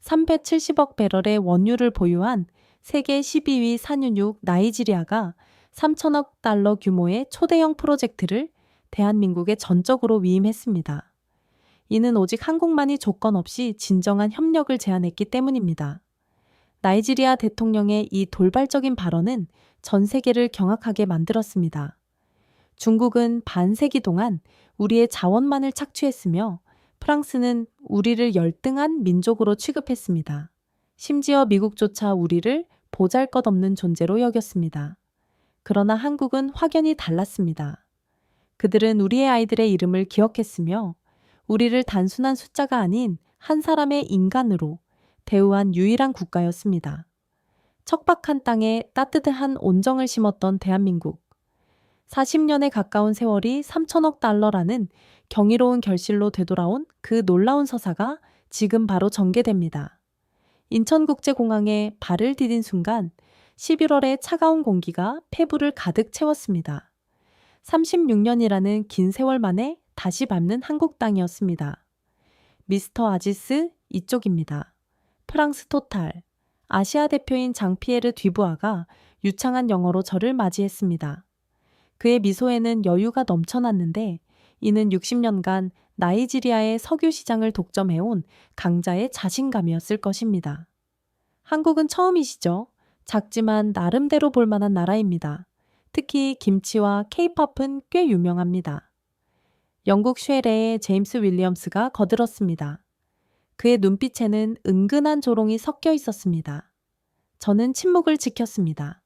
370억 배럴의 원유를 보유한 세계 12위 산유국 나이지리아가 3천억 달러 규모의 초대형 프로젝트를 대한민국에 전적으로 위임했습니다. 이는 오직 한국만이 조건 없이 진정한 협력을 제안했기 때문입니다. 나이지리아 대통령의 이 돌발적인 발언은 전 세계를 경악하게 만들었습니다. 중국은 반세기 동안 우리의 자원만을 착취했으며 프랑스는 우리를 열등한 민족으로 취급했습니다. 심지어 미국조차 우리를 보잘것없는 존재로 여겼습니다. 그러나 한국은 확연히 달랐습니다. 그들은 우리의 아이들의 이름을 기억했으며 우리를 단순한 숫자가 아닌 한 사람의 인간으로 대우한 유일한 국가였습니다. 척박한 땅에 따뜻한 온정을 심었던 대한민국. 40년에 가까운 세월이 3천억 달러라는 경이로운 결실로 되돌아온 그 놀라운 서사가 지금 바로 전개됩니다. 인천국제공항에 발을 디딘 순간 11월의 차가운 공기가 폐부를 가득 채웠습니다. 36년이라는 긴 세월 만에 다시 밟는 한국 땅이었습니다. 미스터 아지스 이쪽입니다. 프랑스 토탈, 아시아 대표인 장피에르 뒤부아가 유창한 영어로 저를 맞이했습니다. 그의 미소에는 여유가 넘쳐났는데 이는 60년간 나이지리아의 석유 시장을 독점해온 강자의 자신감이었을 것입니다. 한국은 처음이시죠? 작지만 나름대로 볼만한 나라입니다. 특히 김치와 케이팝은 꽤 유명합니다. 영국 쉐레의 제임스 윌리엄스가 거들었습니다. 그의 눈빛에는 은근한 조롱이 섞여 있었습니다. 저는 침묵을 지켰습니다.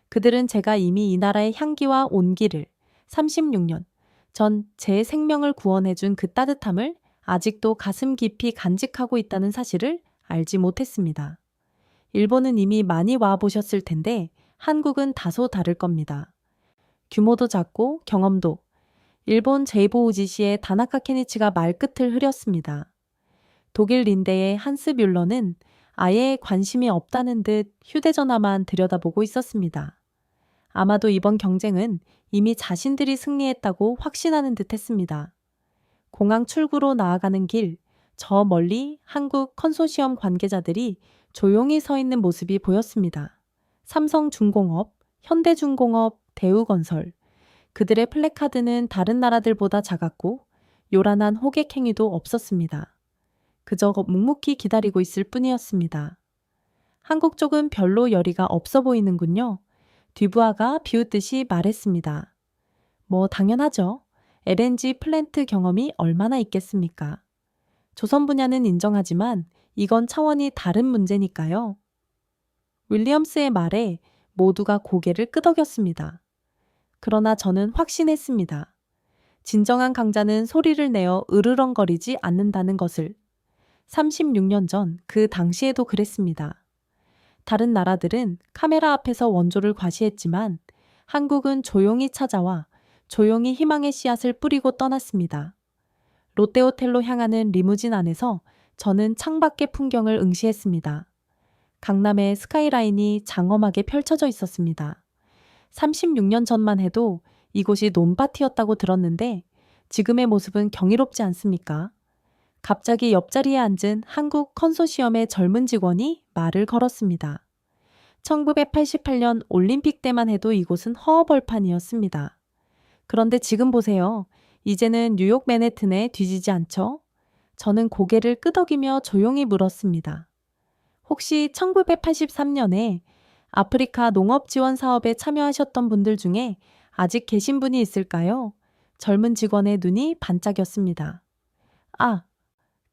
그들은 제가 이미 이 나라의 향기와 온기를 36년 전 제 생명을 구원해준 그 따뜻함을 아직도 가슴 깊이 간직하고 있다는 사실을 알지 못했습니다. 일본은 이미 많이 와보셨을 텐데 한국은 다소 다를 겁니다. 규모도 작고 경험도. 일본 제이보우지시의 다나카 케니치가 말끝을 흐렸습니다. 독일 린데의 한스 뮬러는 아예 관심이 없다는 듯 휴대전화만 들여다보고 있었습니다. 아마도 이번 경쟁은 이미 자신들이 승리했다고 확신하는 듯 했습니다. 공항 출구로 나아가는 길, 저 멀리 한국 컨소시엄 관계자들이 조용히 서 있는 모습이 보였습니다. 삼성중공업, 현대중공업, 대우건설. 그들의 플래카드는 다른 나라들보다 작았고 요란한 호객 행위도 없었습니다. 그저 묵묵히 기다리고 있을 뿐이었습니다. 한국 쪽은 별로 열의가 없어 보이는군요. 뒤부아가 비웃듯이 말했습니다. 뭐 당연하죠. LNG 플랜트 경험이 얼마나 있겠습니까? 조선 분야는 인정하지만 이건 차원이 다른 문제니까요. 윌리엄스의 말에 모두가 고개를 끄덕였습니다. 그러나 저는 확신했습니다. 진정한 강자는 소리를 내어 으르렁거리지 않는다는 것을. 36년 전 그 당시에도 그랬습니다. 다른 나라들은 카메라 앞에서 원조를 과시했지만 한국은 조용히 찾아와 조용히 희망의 씨앗을 뿌리고 떠났습니다. 롯데호텔로 향하는 리무진 안에서 저는 창밖의 풍경을 응시했습니다. 강남의 스카이라인이 장엄하게 펼쳐져 있었습니다. 36년 전만 해도 이곳이 논밭이었다고 들었는데 지금의 모습은 경이롭지 않습니까? 갑자기 옆자리에 앉은 한국 컨소시엄의 젊은 직원이 말을 걸었습니다. 1988년 올림픽 때만 해도 이곳은 허허벌판이었습니다. 그런데 지금 보세요. 이제는 뉴욕 맨해튼에 뒤지지 않죠? 저는 고개를 끄덕이며 조용히 물었습니다. 혹시 1983년에 아프리카 농업 지원 사업에 참여하셨던 분들 중에 아직 계신 분이 있을까요? 젊은 직원의 눈이 반짝였습니다. 아,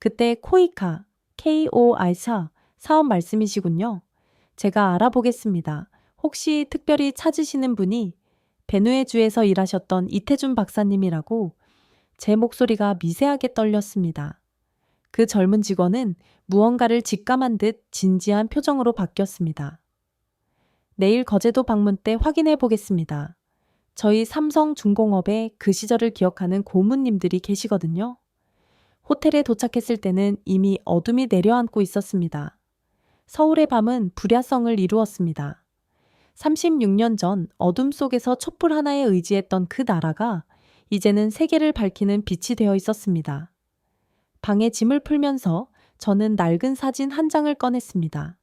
그때 코이카, KOI사 사업 말씀이시군요. 제가 알아보겠습니다. 혹시 특별히 찾으시는 분이 베누에주에서 일하셨던 이태준 박사님이라고. 제 목소리가 미세하게 떨렸습니다. 그 젊은 직원은 무언가를 직감한 듯 진지한 표정으로 바뀌었습니다. 내일 거제도 방문 때 확인해 보겠습니다. 저희 삼성중공업에 그 시절을 기억하는 고문님들이 계시거든요. 호텔에 도착했을 때는 이미 어둠이 내려앉고 있었습니다. 서울의 밤은 불야성을 이루었습니다. 36년 전 어둠 속에서 촛불 하나에 의지했던 그 나라가 이제는 세계를 밝히는 빛이 되어 있었습니다. 방에 짐을 풀면서 저는 낡은 사진 한 장을 꺼냈습니다.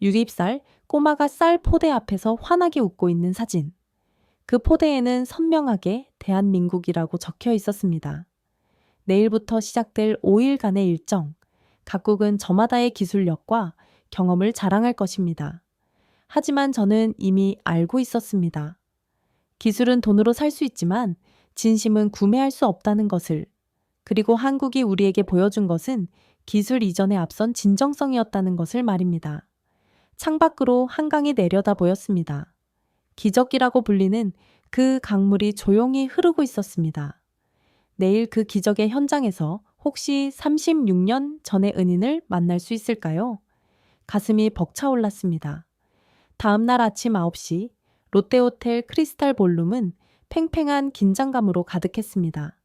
6입살 꼬마가 쌀 포대 앞에서 환하게 웃고 있는 사진. 그 포대에는 선명하게 대한민국이라고 적혀 있었습니다. 내일부터 시작될 5일간의 일정. 각국은 저마다의 기술력과 경험을 자랑할 것입니다. 하지만 저는 이미 알고 있었습니다. 기술은 돈으로 살 수 있지만 진심은 구매할 수 없다는 것을, 그리고 한국이 우리에게 보여준 것은 기술 이전에 앞선 진정성이었다는 것을 말입니다. 창밖으로 한강이 내려다 보였습니다. 기적이라고 불리는 그 강물이 조용히 흐르고 있었습니다. 내일 그 기적의 현장에서 혹시 36년 전의 은인을 만날 수 있을까요? 가슴이 벅차올랐습니다. 다음 날 아침 9시 롯데호텔 크리스탈 볼룸은 팽팽한 긴장감으로 가득했습니다.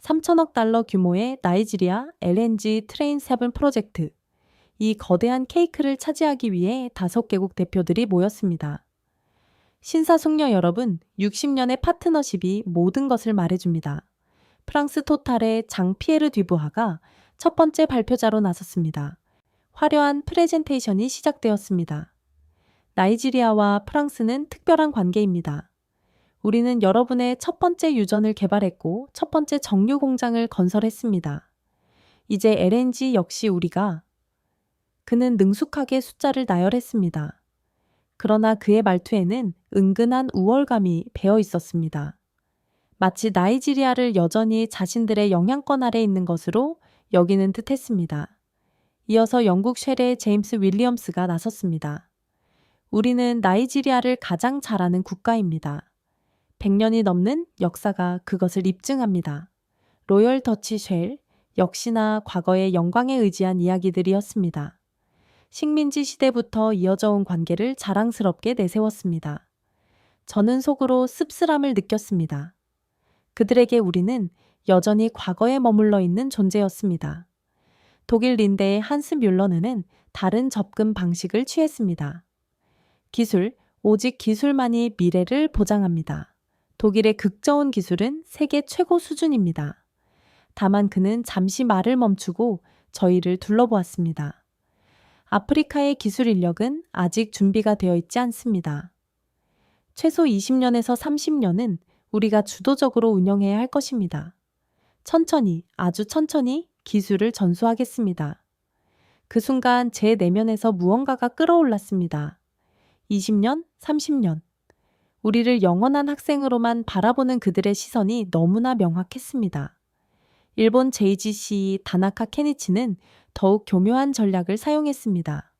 3천억 달러 규모의 나이지리아 LNG 트레인 7 프로젝트. 이 거대한 케이크를 차지하기 위해 5개국 대표들이 모였습니다. 신사숙녀 여러분, 60년의 파트너십이 모든 것을 말해줍니다. 프랑스 토탈의 장 피에르 듀부하가 첫 번째 발표자로 나섰습니다. 화려한 프레젠테이션이 시작되었습니다. 나이지리아와 프랑스는 특별한 관계입니다. 우리는 여러분의 첫 번째 유전을 개발했고 첫 번째 정유 공장을 건설했습니다. 이제 LNG 역시 우리가. 그는 능숙하게 숫자를 나열했습니다. 그러나 그의 말투에는 은근한 우월감이 배어 있었습니다. 마치 나이지리아를 여전히 자신들의 영향권 아래 있는 것으로 여기는 듯 했습니다. 이어서 영국 쉘의 제임스 윌리엄스가 나섰습니다. 우리는 나이지리아를 가장 잘 아는 국가입니다. 100년이 넘는 역사가 그것을 입증합니다. 로열 더치 쉘, 역시나 과거의 영광에 의지한 이야기들이었습니다. 식민지 시대부터 이어져 온 관계를 자랑스럽게 내세웠습니다. 저는 속으로 씁쓸함을 느꼈습니다. 그들에게 우리는 여전히 과거에 머물러 있는 존재였습니다. 독일 린데의 한스 뮬러는 다른 접근 방식을 취했습니다. 기술, 오직 기술만이 미래를 보장합니다. 독일의 극저온 기술은 세계 최고 수준입니다. 다만 그는 잠시 말을 멈추고 저희를 둘러보았습니다. 아프리카의 기술 인력은 아직 준비가 되어 있지 않습니다. 최소 20년에서 30년은 우리가 주도적으로 운영해야 할 것입니다. 천천히, 아주 천천히 기술을 전수하겠습니다. 그 순간 제 내면에서 무언가가 끌어올랐습니다. 20년, 30년. 우리를 영원한 학생으로만 바라보는 그들의 시선이 너무나 명확했습니다. 일본 JGC 다나카 케니치는 더욱 교묘한 전략을 사용했습니다.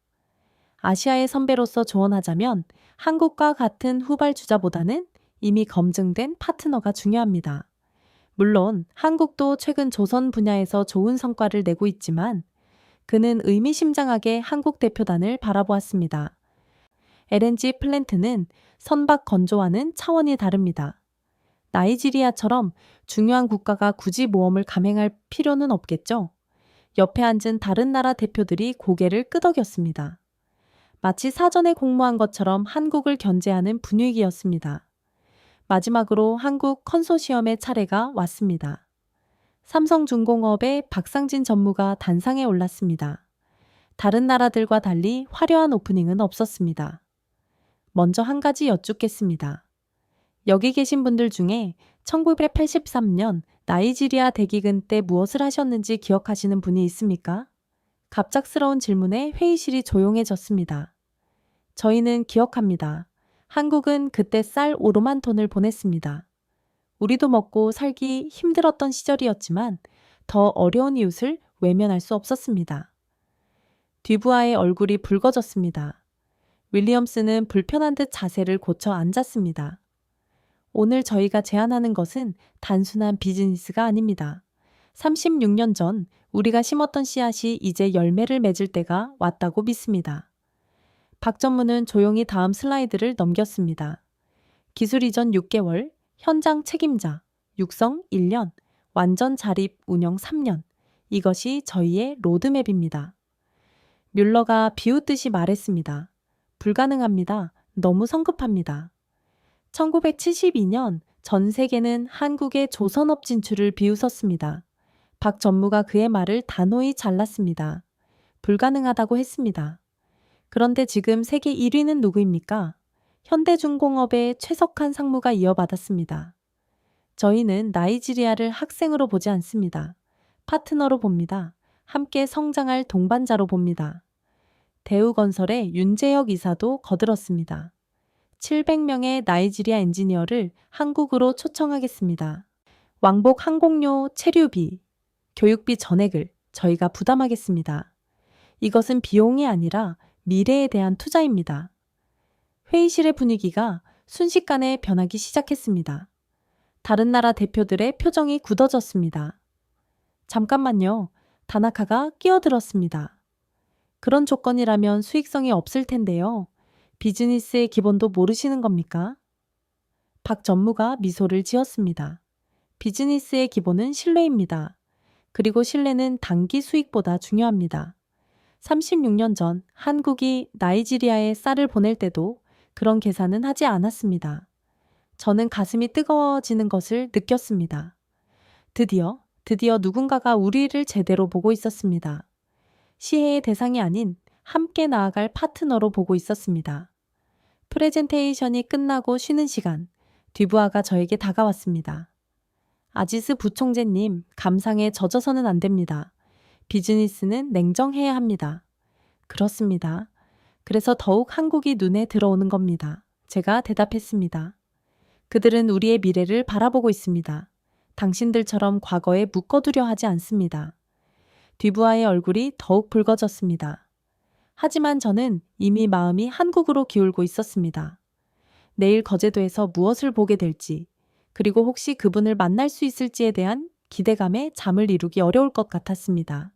아시아의 선배로서 조언하자면 한국과 같은 후발주자보다는 이미 검증된 파트너가 중요합니다. 물론 한국도 최근 조선 분야에서 좋은 성과를 내고 있지만 그는 의미심장하게 한국 대표단을 바라보았습니다. LNG 플랜트는 선박 건조와는 차원이 다릅니다. 나이지리아처럼 중요한 국가가 굳이 모험을 감행할 필요는 없겠죠. 옆에 앉은 다른 나라 대표들이 고개를 끄덕였습니다. 마치 사전에 공모한 것처럼 한국을 견제하는 분위기였습니다. 마지막으로 한국 컨소시엄의 차례가 왔습니다. 삼성중공업의 박상진 전무가 단상에 올랐습니다. 다른 나라들과 달리 화려한 오프닝은 없었습니다. 먼저 한 가지 여쭙겠습니다. 여기 계신 분들 중에 1983년 나이지리아 대기근 때 무엇을 하셨는지 기억하시는 분이 있습니까? 갑작스러운 질문에 회의실이 조용해졌습니다. 저희는 기억합니다. 한국은 그때 쌀 5만 톤을 보냈습니다. 우리도 먹고 살기 힘들었던 시절이었지만 더 어려운 이웃을 외면할 수 없었습니다. 듀부아의 얼굴이 붉어졌습니다. 윌리엄스는 불편한 듯 자세를 고쳐 앉았습니다. 오늘 저희가 제안하는 것은 단순한 비즈니스가 아닙니다. 36년 전 우리가 심었던 씨앗이 이제 열매를 맺을 때가 왔다고 믿습니다. 박 전무는 조용히 다음 슬라이드를 넘겼습니다. 기술 이전 6개월, 현장 책임자, 육성 1년, 완전 자립 운영 3년. 이것이 저희의 로드맵입니다. 뮬러가 비웃듯이 말했습니다. 불가능합니다. 너무 성급합니다. 1972년 전 세계는 한국의 조선업 진출을 비웃었습니다. 박 전무가 그의 말을 단호히 잘랐습니다. 불가능하다고 했습니다. 그런데 지금 세계 1위는 누구입니까? 현대중공업의 최석한 상무가 이어받았습니다. 저희는 나이지리아를 학생으로 보지 않습니다. 파트너로 봅니다. 함께 성장할 동반자로 봅니다. 대우건설의 윤재혁 이사도 거들었습니다. 700명의 나이지리아 엔지니어를 한국으로 초청하겠습니다. 왕복 항공료, 체류비, 교육비 전액을 저희가 부담하겠습니다. 이것은 비용이 아니라 미래에 대한 투자입니다. 회의실의 분위기가 순식간에 변하기 시작했습니다. 다른 나라 대표들의 표정이 굳어졌습니다. 잠깐만요. 다나카가 끼어들었습니다. 그런 조건이라면 수익성이 없을 텐데요. 비즈니스의 기본도 모르시는 겁니까? 박 전무가 미소를 지었습니다. 비즈니스의 기본은 신뢰입니다. 그리고 신뢰는 단기 수익보다 중요합니다. 36년 전 한국이 나이지리아에 쌀을 보낼 때도 그런 계산은 하지 않았습니다. 저는 가슴이 뜨거워지는 것을 느꼈습니다. 드디어 누군가가 우리를 제대로 보고 있었습니다. 시혜의 대상이 아닌 함께 나아갈 파트너로 보고 있었습니다. 프레젠테이션이 끝나고 쉬는 시간, 뒤부하가 저에게 다가왔습니다. 아지스 부총재님, 감상에 젖어서는 안 됩니다. 비즈니스는 냉정해야 합니다. 그렇습니다. 그래서 더욱 한국이 눈에 들어오는 겁니다. 제가 대답했습니다. 그들은 우리의 미래를 바라보고 있습니다. 당신들처럼 과거에 묶어두려 하지 않습니다. 뒤부하의 얼굴이 더욱 붉어졌습니다. 하지만 저는 이미 마음이 한국으로 기울고 있었습니다. 내일 거제도에서 무엇을 보게 될지, 그리고 혹시 그분을 만날 수 있을지에 대한 기대감에 잠을 이루기 어려울 것 같았습니다.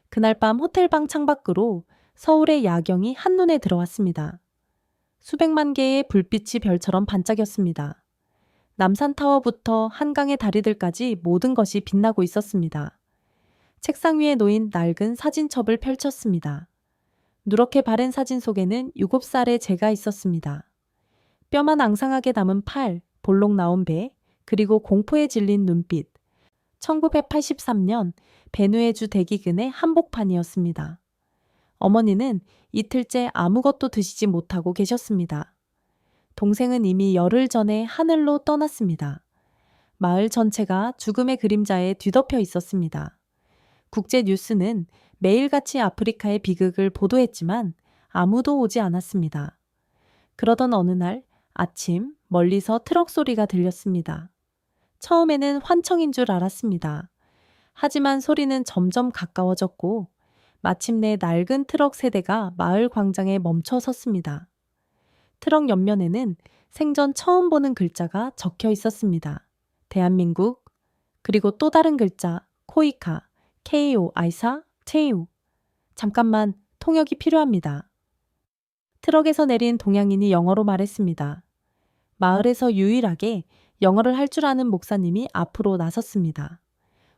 그날 밤 호텔방 창밖으로 서울의 야경이 한눈에 들어왔습니다. 수백만 개의 불빛이 별처럼 반짝였습니다. 남산타워부터 한강의 다리들까지 모든 것이 빛나고 있었습니다. 책상 위에 놓인 낡은 사진첩을 펼쳤습니다. 누렇게 바랜 사진 속에는 7살의 제가 있었습니다. 뼈만 앙상하게 남은 팔, 볼록 나온 배, 그리고 공포에 질린 눈빛. 1983년 베누에주 대기근의 한복판이었습니다. 어머니는 이틀째 아무것도 드시지 못하고 계셨습니다. 동생은 이미 열흘 전에 하늘로 떠났습니다. 마을 전체가 죽음의 그림자에 뒤덮여 있었습니다. 국제 뉴스는 매일같이 아프리카의 비극을 보도했지만 아무도 오지 않았습니다. 그러던 어느 날 아침 멀리서 트럭 소리가 들렸습니다. 처음에는 환청인 줄 알았습니다. 하지만 소리는 점점 가까워졌고 마침내 낡은 트럭 세대가 마을 광장에 멈춰 섰습니다. 트럭 옆면에는 생전 처음 보는 글자가 적혀 있었습니다. 대한민국, 그리고 또 다른 글자, 코이카, 케이오, 아이사, 체이우. 잠깐만, 통역이 필요합니다. 트럭에서 내린 동양인이 영어로 말했습니다. 마을에서 유일하게 영어를 할 줄 아는 목사님이 앞으로 나섰습니다.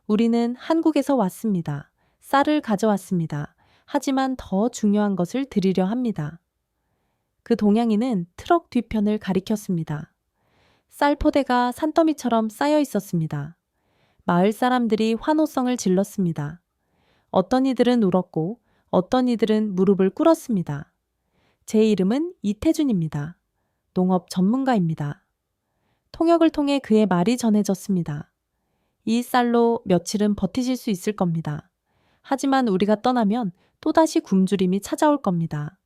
우리는 한국에서 왔습니다. 쌀을 가져왔습니다. 하지만 더 중요한 것을 드리려 합니다. 그 동양인은 트럭 뒤편을 가리켰습니다. 쌀 포대가 산더미처럼 쌓여 있었습니다. 마을 사람들이 환호성을 질렀습니다. 어떤 이들은 울었고 어떤 이들은 무릎을 꿇었습니다. 제 이름은 이태준입니다. 농업 전문가입니다. 통역을 통해 그의 말이 전해졌습니다. 이 쌀로 며칠은 버티실 수 있을 겁니다. 하지만 우리가 떠나면 또다시 굶주림이 찾아올 겁니다.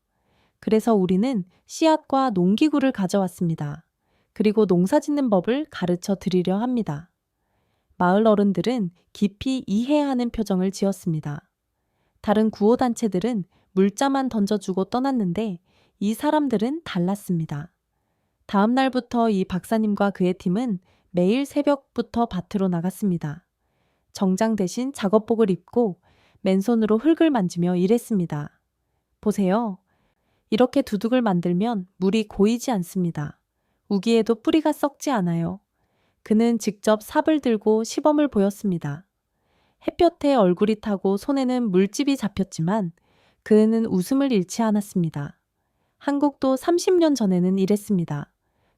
그래서 우리는 씨앗과 농기구를 가져왔습니다. 그리고 농사 짓는 법을 가르쳐 드리려 합니다. 마을 어른들은 깊이 이해하는 표정을 지었습니다. 다른 구호단체들은 물자만 던져주고 떠났는데 이 사람들은 달랐습니다. 다음 날부터 이 박사님과 그의 팀은 매일 새벽부터 밭으로 나갔습니다. 정장 대신 작업복을 입고 맨손으로 흙을 만지며 일했습니다. 보세요. 이렇게 두둑을 만들면 물이 고이지 않습니다. 우기에도 뿌리가 썩지 않아요. 그는 직접 삽을 들고 시범을 보였습니다. 햇볕에 얼굴이 타고 손에는 물집이 잡혔지만 그는 웃음을 잃지 않았습니다. 한국도 30년 전에는 이랬습니다.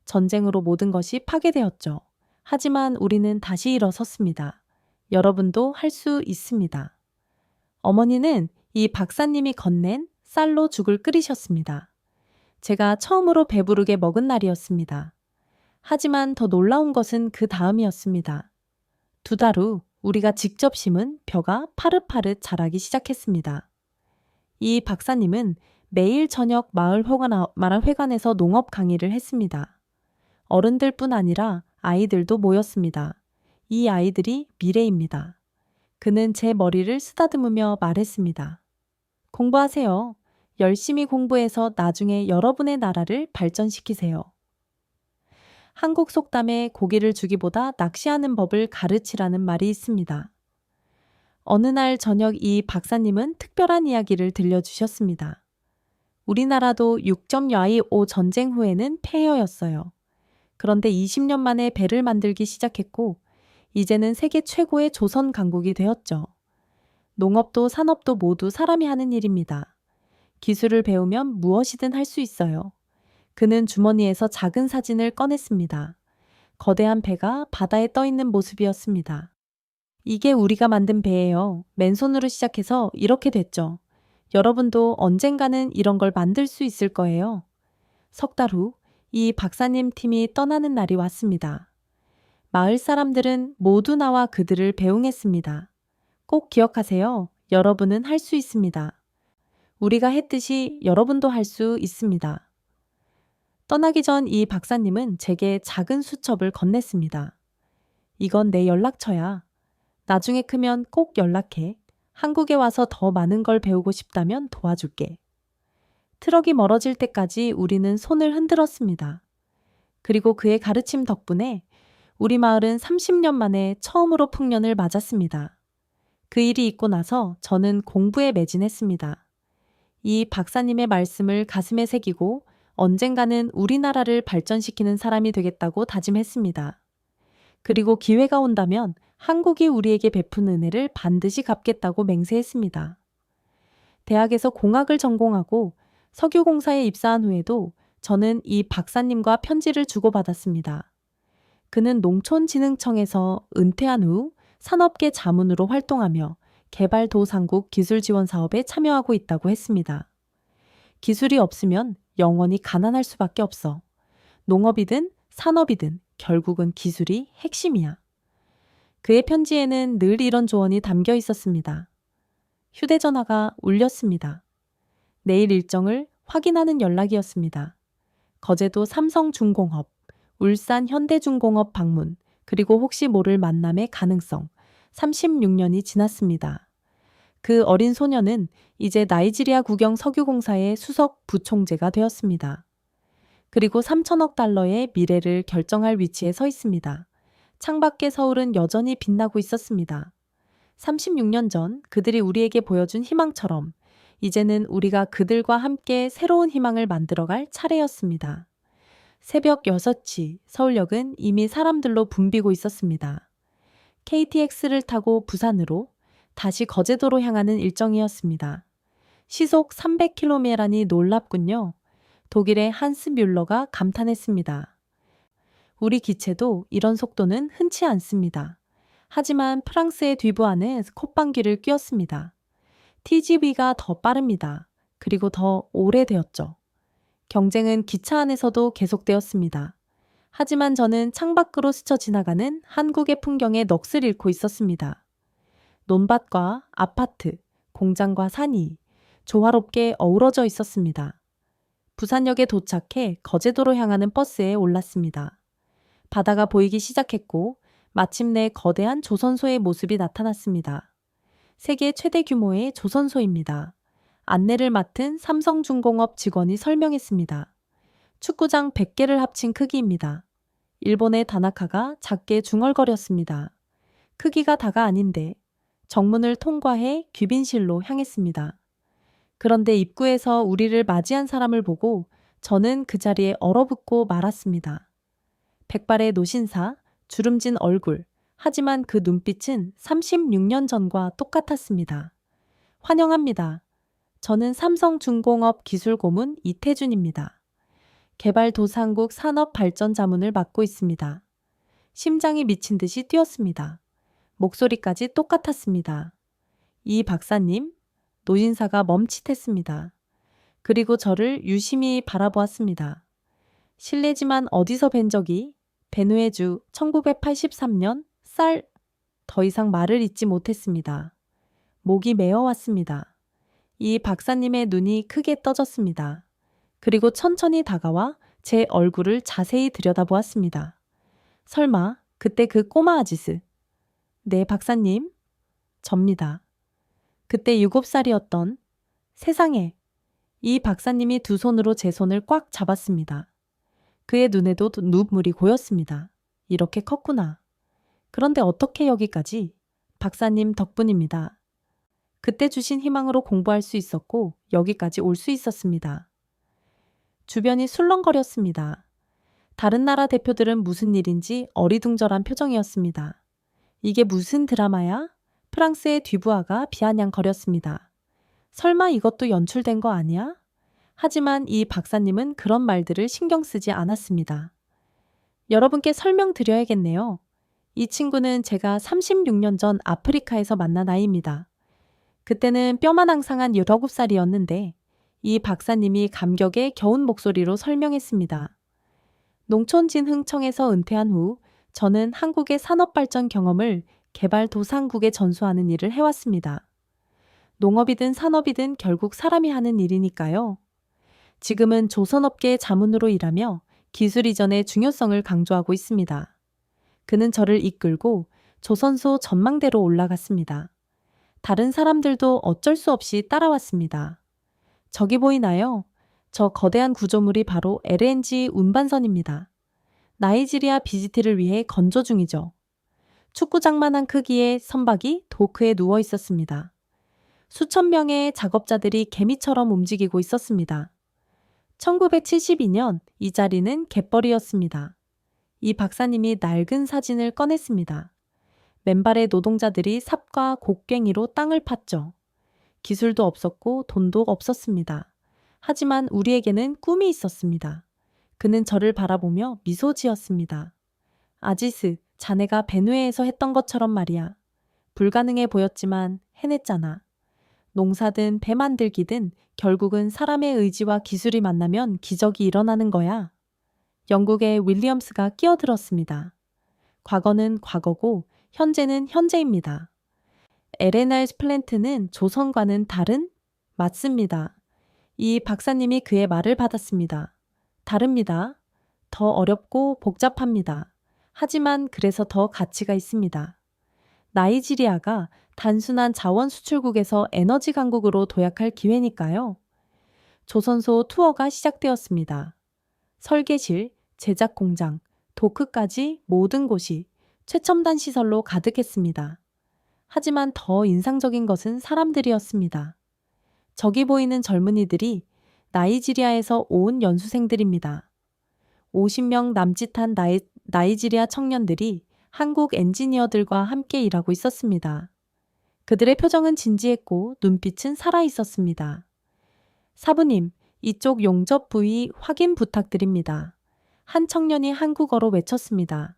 전쟁으로 모든 것이 파괴되었죠. 하지만 우리는 다시 일어섰습니다. 여러분도 할 수 있습니다. 어머니는 이 박사님이 건넨 쌀로 죽을 끓이셨습니다. 제가 처음으로 배부르게 먹은 날이었습니다. 하지만 더 놀라운 것은 그 다음이었습니다. 2달 후 우리가 직접 심은 벼가 파릇파릇 자라기 시작했습니다. 이 박사님은 매일 저녁 마을 회관에서 농업 강의를 했습니다. 어른들뿐 아니라 아이들도 모였습니다. 이 아이들이 미래입니다. 그는 제 머리를 쓰다듬으며 말했습니다. 공부하세요. 열심히 공부해서 나중에 여러분의 나라를 발전시키세요. 한국 속담에 고기를 주기보다 낚시하는 법을 가르치라는 말이 있습니다. 어느 날 저녁 이 박사님은 특별한 이야기를 들려주셨습니다. 우리나라도 6.25 전쟁 후에는 폐허였어요. 그런데 20년 만에 배를 만들기 시작했고 이제는 세계 최고의 조선 강국이 되었죠. 농업도 산업도 모두 사람이 하는 일입니다. 기술을 배우면 무엇이든 할 수 있어요. 그는 주머니에서 작은 사진을 꺼냈습니다. 거대한 배가 바다에 떠 있는 모습이었습니다. 이게 우리가 만든 배예요. 맨손으로 시작해서 이렇게 됐죠. 여러분도 언젠가는 이런 걸 만들 수 있을 거예요. 3달 후 이 박사님 팀이 떠나는 날이 왔습니다. 마을 사람들은 모두 나와 그들을 배웅했습니다. 꼭 기억하세요. 여러분은 할 수 있습니다. 우리가 했듯이 여러분도 할 수 있습니다. 떠나기 전 이 박사님은 제게 작은 수첩을 건넸습니다. 이건 내 연락처야. 나중에 크면 꼭 연락해. 한국에 와서 더 많은 걸 배우고 싶다면 도와줄게. 트럭이 멀어질 때까지 우리는 손을 흔들었습니다. 그리고 그의 가르침 덕분에 우리 마을은 30년 만에 처음으로 풍년을 맞았습니다. 그 일이 있고 나서 저는 공부에 매진했습니다. 이 박사님의 말씀을 가슴에 새기고 언젠가는 우리나라를 발전시키는 사람이 되겠다고 다짐했습니다. 그리고 기회가 온다면 한국이 우리에게 베푼 은혜를 반드시 갚겠다고 맹세했습니다. 대학에서 공학을 전공하고 석유공사에 입사한 후에도 저는 이 박사님과 편지를 주고받았습니다. 그는 농촌진흥청에서 은퇴한 후 산업계 자문으로 활동하며 개발도상국 기술지원 사업에 참여하고 있다고 했습니다. 기술이 없으면 영원히 가난할 수밖에 없어. 농업이든 산업이든 결국은 기술이 핵심이야. 그의 편지에는 늘 이런 조언이 담겨 있었습니다. 휴대전화가 울렸습니다. 내일 일정을 확인하는 연락이었습니다. 거제도 삼성중공업, 울산 현대중공업 방문, 그리고 혹시 모를 만남의 가능성, 36년이 지났습니다. 그 어린 소녀는 이제 나이지리아 국영 석유공사의 수석 부총재가 되었습니다. 그리고 3천억 달러의 미래를 결정할 위치에 서 있습니다. 창밖의 서울은 여전히 빛나고 있었습니다. 36년 전 그들이 우리에게 보여준 희망처럼 이제는 우리가 그들과 함께 새로운 희망을 만들어갈 차례였습니다. 새벽 6시 서울역은 이미 사람들로 붐비고 있었습니다. KTX를 타고 부산으로 다시 거제도로 향하는 일정이었습니다. 시속 300km라니 놀랍군요. 독일의 한스 뮬러가 감탄했습니다. 우리 기체도 이런 속도는 흔치 않습니다. 하지만 프랑스의 뒤부안에 콧방귀를 뀌었습니다. TGV가 더 빠릅니다. 그리고 더 오래되었죠. 경쟁은 기차 안에서도 계속되었습니다. 하지만 저는 창밖으로 스쳐 지나가는 한국의 풍경에 넋을 잃고 있었습니다. 논밭과 아파트, 공장과 산이 조화롭게 어우러져 있었습니다. 부산역에 도착해 거제도로 향하는 버스에 올랐습니다. 바다가 보이기 시작했고 마침내 거대한 조선소의 모습이 나타났습니다. 세계 최대 규모의 조선소입니다. 안내를 맡은 삼성중공업 직원이 설명했습니다. 축구장 100개를 합친 크기입니다. 일본의 다나카가 작게 중얼거렸습니다. 크기가 다가 아닌데 정문을 통과해 귀빈실로 향했습니다. 그런데 입구에서 우리를 맞이한 사람을 보고 저는 그 자리에 얼어붙고 말았습니다. 백발의 노신사, 주름진 얼굴, 하지만 그 눈빛은 36년 전과 똑같았습니다. 환영합니다. 저는 삼성중공업 기술고문 이태준입니다. 개발도상국 산업발전자문을 맡고 있습니다. 심장이 미친 듯이 뛰었습니다. 목소리까지 똑같았습니다. 이 박사님, 노인사가 멈칫했습니다. 그리고 저를 유심히 바라보았습니다. 실례지만 어디서 뵌 적이? 베누에주 1983년 쌀. 더 이상 말을 잇지 못했습니다. 목이 메어왔습니다. 이 박사님의 눈이 크게 떠졌습니다. 그리고 천천히 다가와 제 얼굴을 자세히 들여다보았습니다. 설마 그때 그 꼬마 아지스. 네, 박사님. 접니다. 그때 7살이었던 세상에. 이 박사님이 두 손으로 제 손을 꽉 잡았습니다. 그의 눈에도 눈물이 고였습니다. 이렇게 컸구나. 그런데 어떻게 여기까지? 박사님 덕분입니다. 그때 주신 희망으로 공부할 수 있었고 여기까지 올 수 있었습니다. 주변이 술렁거렸습니다. 다른 나라 대표들은 무슨 일인지 어리둥절한 표정이었습니다. 이게 무슨 드라마야? 프랑스의 뒤부아가 비아냥거렸습니다. 설마 이것도 연출된 거 아니야? 하지만 이 박사님은 그런 말들을 신경 쓰지 않았습니다. 여러분께 설명드려야겠네요. 이 친구는 제가 36년 전 아프리카에서 만난 아이입니다. 그때는 뼈만 앙상한 19살이었는데 이 박사님이 감격에 겨운 목소리로 설명했습니다. 농촌진흥청에서 은퇴한 후 저는 한국의 산업발전 경험을 개발도상국에 전수하는 일을 해왔습니다. 농업이든 산업이든 결국 사람이 하는 일이니까요. 지금은 조선업계의 자문으로 일하며 기술 이전의 중요성을 강조하고 있습니다. 그는 저를 이끌고 조선소 전망대로 올라갔습니다. 다른 사람들도 어쩔 수 없이 따라왔습니다. 저기 보이나요? 저 거대한 구조물이 바로 LNG 운반선입니다. 나이지리아 비지트를 위해 건조 중이죠. 축구장만한 크기의 선박이 도크에 누워 있었습니다. 수천 명의 작업자들이 개미처럼 움직이고 있었습니다. 1972년 이 자리는 갯벌이었습니다. 이 박사님이 낡은 사진을 꺼냈습니다. 맨발의 노동자들이 삽과 곡괭이로 땅을 팠죠. 기술도 없었고 돈도 없었습니다. 하지만 우리에게는 꿈이 있었습니다. 그는 저를 바라보며 미소 지었습니다. 아지스, 자네가 베누에에서 했던 것처럼 말이야. 불가능해 보였지만 해냈잖아. 농사든 배 만들기든 결국은 사람의 의지와 기술이 만나면 기적이 일어나는 거야. 영국의 윌리엄스가 끼어들었습니다. 과거는 과거고 현재는 현재입니다. LNR 플랜트는 조선과는 다른? 맞습니다. 이 박사님이 그의 말을 받았습니다. 다릅니다. 더 어렵고 복잡합니다. 하지만 그래서 더 가치가 있습니다. 나이지리아가 단순한 자원 수출국에서 에너지 강국으로 도약할 기회니까요. 조선소 투어가 시작되었습니다. 설계실, 제작 공장, 도크까지 모든 곳이 최첨단 시설로 가득했습니다. 하지만 더 인상적인 것은 사람들이었습니다. 저기 보이는 젊은이들이 나이지리아에서 온 연수생들입니다. 50명 남짓한 나이지리아 청년들이 한국 엔지니어들과 함께 일하고 있었습니다. 그들의 표정은 진지했고 눈빛은 살아있었습니다. 사부님, 이쪽 용접 부위 확인 부탁드립니다. 한 청년이 한국어로 외쳤습니다.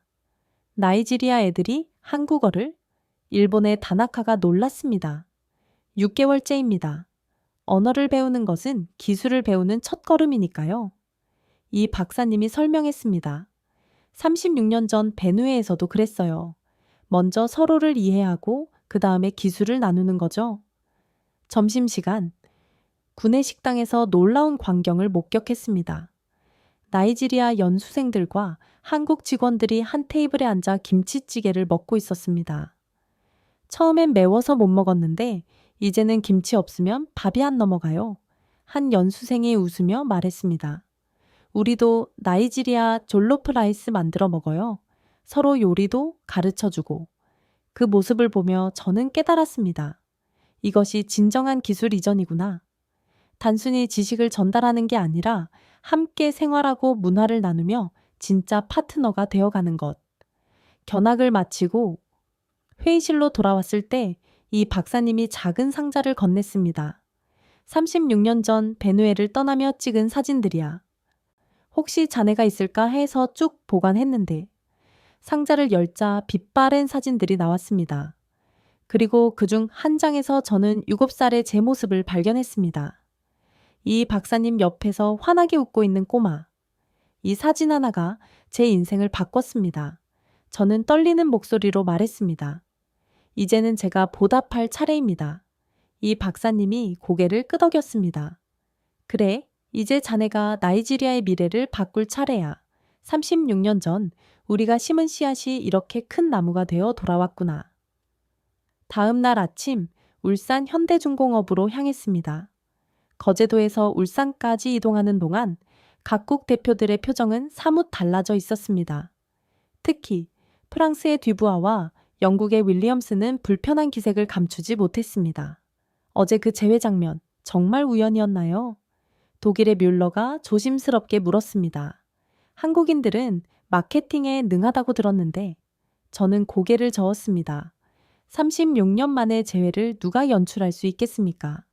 나이지리아 애들이 한국어를? 일본의 다나카가 놀랐습니다. 6개월째입니다. 언어를 배우는 것은 기술을 배우는 첫걸음이니까요. 이 박사님이 설명했습니다. 36년 전 베누에에서도 그랬어요. 먼저 서로를 이해하고 그 다음에 기술을 나누는 거죠. 점심시간, 구내 식당에서 놀라운 광경을 목격했습니다. 나이지리아 연수생들과 한국 직원들이 한 테이블에 앉아 김치찌개를 먹고 있었습니다. 처음엔 매워서 못 먹었는데 이제는 김치 없으면 밥이 안 넘어가요. 한 연수생이 웃으며 말했습니다. 우리도 나이지리아 졸로프 라이스 만들어 먹어요. 서로 요리도 가르쳐주고. 그 모습을 보며 저는 깨달았습니다. 이것이 진정한 기술 이전이구나. 단순히 지식을 전달하는 게 아니라 함께 생활하고 문화를 나누며 진짜 파트너가 되어가는 것. 견학을 마치고 회의실로 돌아왔을 때 이 박사님이 작은 상자를 건넸습니다. 36년 전 베누에를 떠나며 찍은 사진들이야. 혹시 자네가 있을까 해서 쭉 보관했는데 상자를 열자 빛바랜 사진들이 나왔습니다. 그리고 그중 한 장에서 저는 7살의 제 모습을 발견했습니다. 이 박사님 옆에서 환하게 웃고 있는 꼬마. 이 사진 하나가 제 인생을 바꿨습니다. 저는 떨리는 목소리로 말했습니다. 이제는 제가 보답할 차례입니다. 이 박사님이 고개를 끄덕였습니다. 그래, 이제 자네가 나이지리아의 미래를 바꿀 차례야. 36년 전 우리가 심은 씨앗이 이렇게 큰 나무가 되어 돌아왔구나. 다음 날 아침 울산 현대중공업으로 향했습니다. 거제도에서 울산까지 이동하는 동안 각국 대표들의 표정은 사뭇 달라져 있었습니다. 특히 프랑스의 듀부아와 영국의 윌리엄스는 불편한 기색을 감추지 못했습니다. 어제 그 재회 장면 정말 우연이었나요? 독일의 뮬러가 조심스럽게 물었습니다. 한국인들은 마케팅에 능하다고 들었는데 저는 고개를 저었습니다. 36년 만의 재회를 누가 연출할 수 있겠습니까?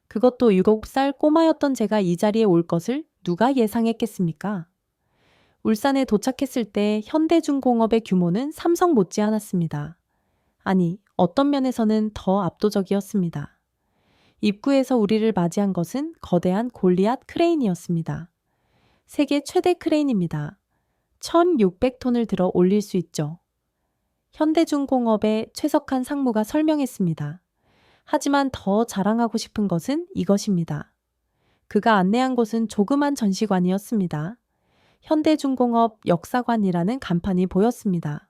그것도 7살 꼬마였던 제가 이 자리에 올 것을 누가 예상했겠습니까? 울산에 도착했을 때 현대중공업의 규모는 삼성 못지않았습니다. 아니, 어떤 면에서는 더 압도적이었습니다. 입구에서 우리를 맞이한 것은 거대한 골리앗 크레인이었습니다. 세계 최대 크레인입니다. 1600톤을 들어 올릴 수 있죠. 현대중공업의 최석한 상무가 설명했습니다. 하지만 더 자랑하고 싶은 것은 이것입니다. 그가 안내한 곳은 조그만 전시관이었습니다. 현대중공업 역사관이라는 간판이 보였습니다.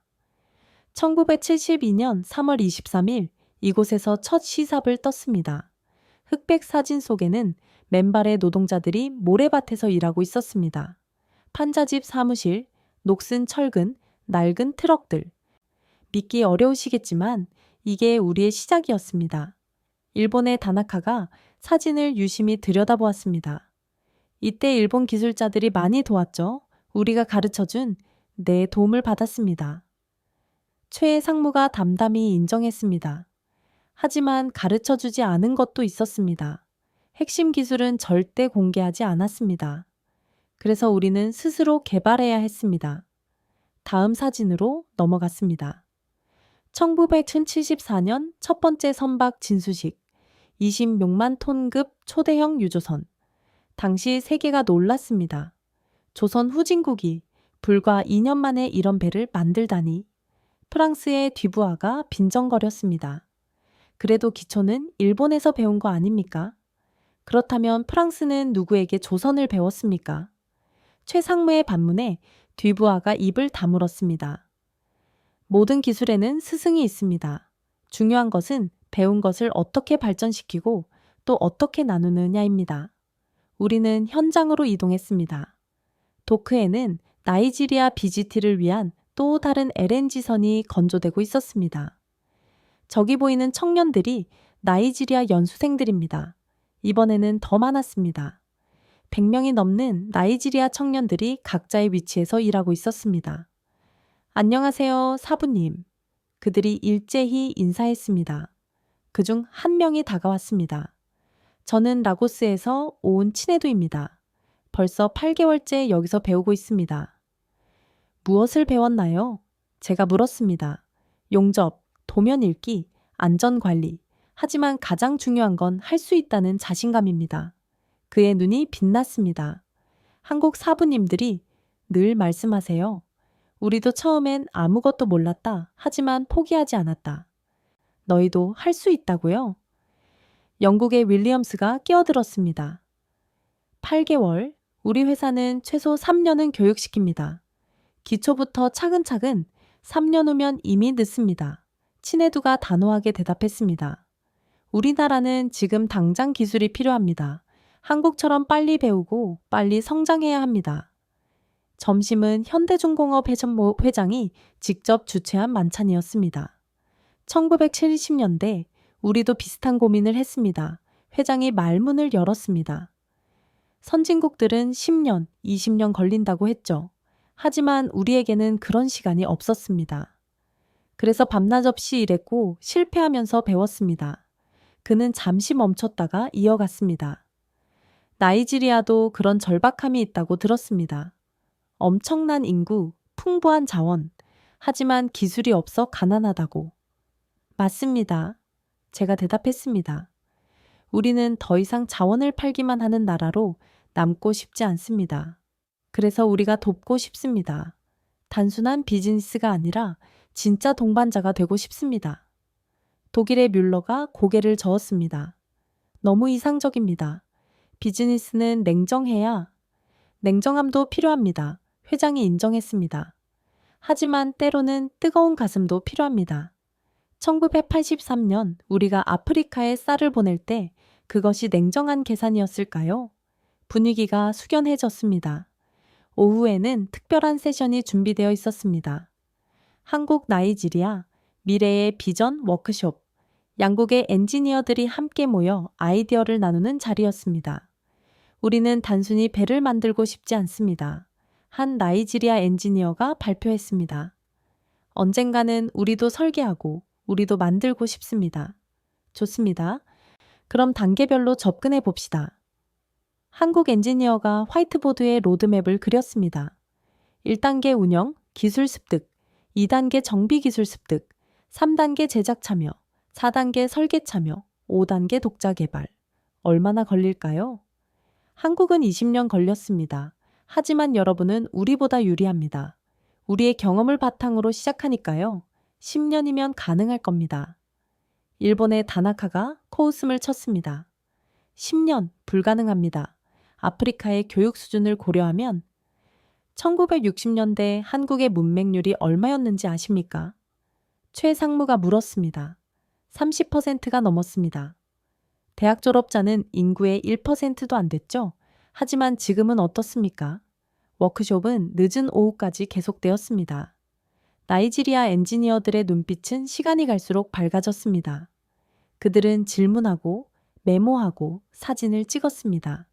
1972년 3월 23일 이곳에서 첫 시삽을 떴습니다. 흑백 사진 속에는 맨발의 노동자들이 모래밭에서 일하고 있었습니다. 판자집 사무실, 녹슨 철근, 낡은 트럭들. 믿기 어려우시겠지만 이게 우리의 시작이었습니다. 일본의 다나카가 사진을 유심히 들여다보았습니다. 이때 일본 기술자들이 많이 도왔죠. 우리가 가르쳐준 내 도움을 받았습니다. 최 상무가 담담히 인정했습니다. 하지만 가르쳐주지 않은 것도 있었습니다. 핵심 기술은 절대 공개하지 않았습니다. 그래서 우리는 스스로 개발해야 했습니다. 다음 사진으로 넘어갔습니다. 1974년 첫 번째 선박 진수식, 26만 톤급 초대형 유조선. 당시 세계가 놀랐습니다. 조선 후진국이 불과 2년 만에 이런 배를 만들다니. 프랑스의 듀부아가 빈정거렸습니다. 그래도 기초는 일본에서 배운 거 아닙니까? 그렇다면 프랑스는 누구에게 조선을 배웠습니까? 최 상무의 반문에 듀부아가 입을 다물었습니다. 모든 기술에는 스승이 있습니다. 중요한 것은 배운 것을 어떻게 발전시키고 또 어떻게 나누느냐입니다. 우리는 현장으로 이동했습니다. 도크에는 나이지리아 BGT를 위한 또 다른 LNG선이 건조되고 있었습니다. 저기 보이는 청년들이 나이지리아 연수생들입니다. 이번에는 더 많았습니다. 100명이 넘는 나이지리아 청년들이 각자의 위치에서 일하고 있었습니다. 안녕하세요, 사부님. 그들이 일제히 인사했습니다. 그중 한 명이 다가왔습니다. 저는 라고스에서 온 친해도입니다. 벌써 8개월째 여기서 배우고 있습니다. 무엇을 배웠나요? 제가 물었습니다. 용접, 도면 읽기, 안전관리. 하지만 가장 중요한 건 할 수 있다는 자신감입니다. 그의 눈이 빛났습니다. 한국 사부님들이 늘 말씀하세요. 우리도 처음엔 아무것도 몰랐다. 하지만 포기하지 않았다. 너희도 할 수 있다고요? 영국의 윌리엄스가 끼어들었습니다. 8개월, 우리 회사는 최소 3년은 교육시킵니다. 기초부터 차근차근 3년 후면 이미 늦습니다. 친해두가 단호하게 대답했습니다. 우리나라는 지금 당장 기술이 필요합니다. 한국처럼 빨리 배우고 빨리 성장해야 합니다. 점심은 현대중공업 회장이 직접 주최한 만찬이었습니다. 1970년대 우리도 비슷한 고민을 했습니다. 회장이 말문을 열었습니다. 선진국들은 10년, 20년 걸린다고 했죠. 하지만 우리에게는 그런 시간이 없었습니다. 그래서 밤낮 없이 일했고 실패하면서 배웠습니다. 그는 잠시 멈췄다가 이어갔습니다. 나이지리아도 그런 절박함이 있다고 들었습니다. 엄청난 인구, 풍부한 자원, 하지만 기술이 없어 가난하다고. 맞습니다. 제가 대답했습니다. 우리는 더 이상 자원을 팔기만 하는 나라로 남고 싶지 않습니다. 그래서 우리가 돕고 싶습니다. 단순한 비즈니스가 아니라 진짜 동반자가 되고 싶습니다. 독일의 뮬러가 고개를 저었습니다. 너무 이상적입니다. 비즈니스는 냉정함도 필요합니다. 회장이 인정했습니다. 하지만 때로는 뜨거운 가슴도 필요합니다. 1983년 우리가 아프리카에 쌀을 보낼 때 그것이 냉정한 계산이었을까요? 분위기가 숙연해졌습니다. 오후에는 특별한 세션이 준비되어 있었습니다. 한국 나이지리아 미래의 비전 워크숍, 양국의 엔지니어들이 함께 모여 아이디어를 나누는 자리였습니다. 우리는 단순히 배를 만들고 싶지 않습니다. 한 나이지리아 엔지니어가 발표했습니다. 언젠가는 우리도 설계하고 우리도 만들고 싶습니다. 좋습니다. 그럼 단계별로 접근해 봅시다. 한국 엔지니어가 화이트보드에 로드맵을 그렸습니다. 1단계 운영, 기술 습득, 2단계 정비 기술 습득, 3단계 제작 참여, 4단계 설계 참여, 5단계 독자 개발. 얼마나 걸릴까요? 한국은 20년 걸렸습니다. 하지만 여러분은 우리보다 유리합니다. 우리의 경험을 바탕으로 시작하니까요. 10년이면 가능할 겁니다. 일본의 다나카가 코웃음을 쳤습니다. 10년 불가능합니다. 아프리카의 교육 수준을 고려하면 1960년대 한국의 문맹률이 얼마였는지 아십니까? 최 상무가 물었습니다. 30%가 넘었습니다. 대학 졸업자는 인구의 1%도 안 됐죠? 하지만 지금은 어떻습니까? 워크숍은 늦은 오후까지 계속되었습니다. 나이지리아 엔지니어들의 눈빛은 시간이 갈수록 밝아졌습니다. 그들은 질문하고 메모하고 사진을 찍었습니다.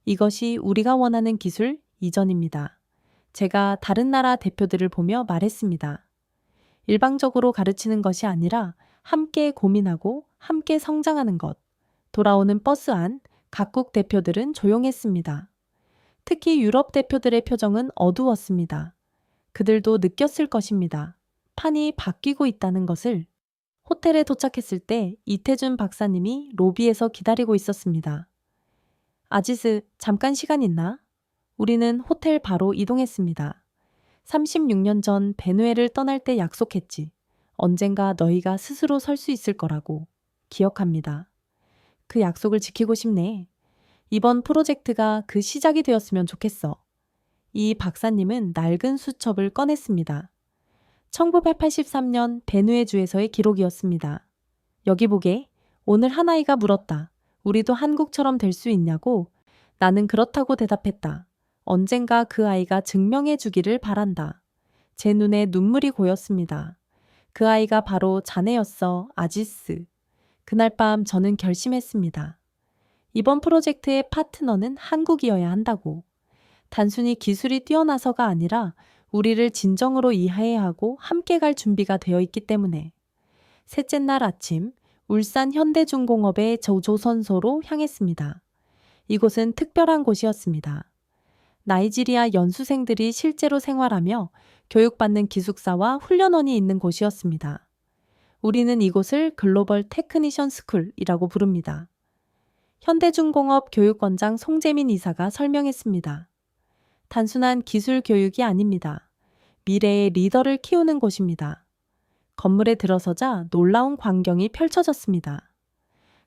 이것이 우리가 원하는 기술 이전입니다. 제가 다른 나라 대표들을 보며 말했습니다. 일방적으로 가르치는 것이 아니라 함께 고민하고 함께 성장하는 것. 돌아오는 버스 안 각국 대표들은 조용했습니다. 특히 유럽 대표들의 표정은 어두웠습니다. 그들도 느꼈을 것입니다. 판이 바뀌고 있다는 것을. 호텔에 도착했을 때 이태준 박사님이 로비에서 기다리고 있었습니다. 아지스, 잠깐 시간 있나? 우리는 호텔 바로 이동했습니다. 36년 전 베누에를 떠날 때 약속했지. 언젠가 너희가 스스로 설 수 있을 거라고. 기억합니다. 그 약속을 지키고 싶네. 이번 프로젝트가 그 시작이 되었으면 좋겠어. 이 박사님은 낡은 수첩을 꺼냈습니다. 1983년 베누에주에서의 기록이었습니다. 여기 보게. 오늘 한 아이가 물었다. 우리도 한국처럼 될 수 있냐고? 나는 그렇다고 대답했다. 언젠가 그 아이가 증명해 주기를 바란다. 제 눈에 눈물이 고였습니다. 그 아이가 바로 자네였어, 아지스. 그날 밤 저는 결심했습니다. 이번 프로젝트의 파트너는 한국이어야 한다고. 단순히 기술이 뛰어나서가 아니라 우리를 진정으로 이해해야 하고 함께 갈 준비가 되어 있기 때문에. 셋째 날 아침, 울산 현대중공업의 조선소로 향했습니다. 이곳은 특별한 곳이었습니다. 나이지리아 연수생들이 실제로 생활하며 교육받는 기숙사와 훈련원이 있는 곳이었습니다. 우리는 이곳을 글로벌 테크니션 스쿨이라고 부릅니다. 현대중공업 교육원장 송재민 이사가 설명했습니다. 단순한 기술 교육이 아닙니다. 미래의 리더를 키우는 곳입니다. 건물에 들어서자 놀라운 광경이 펼쳐졌습니다.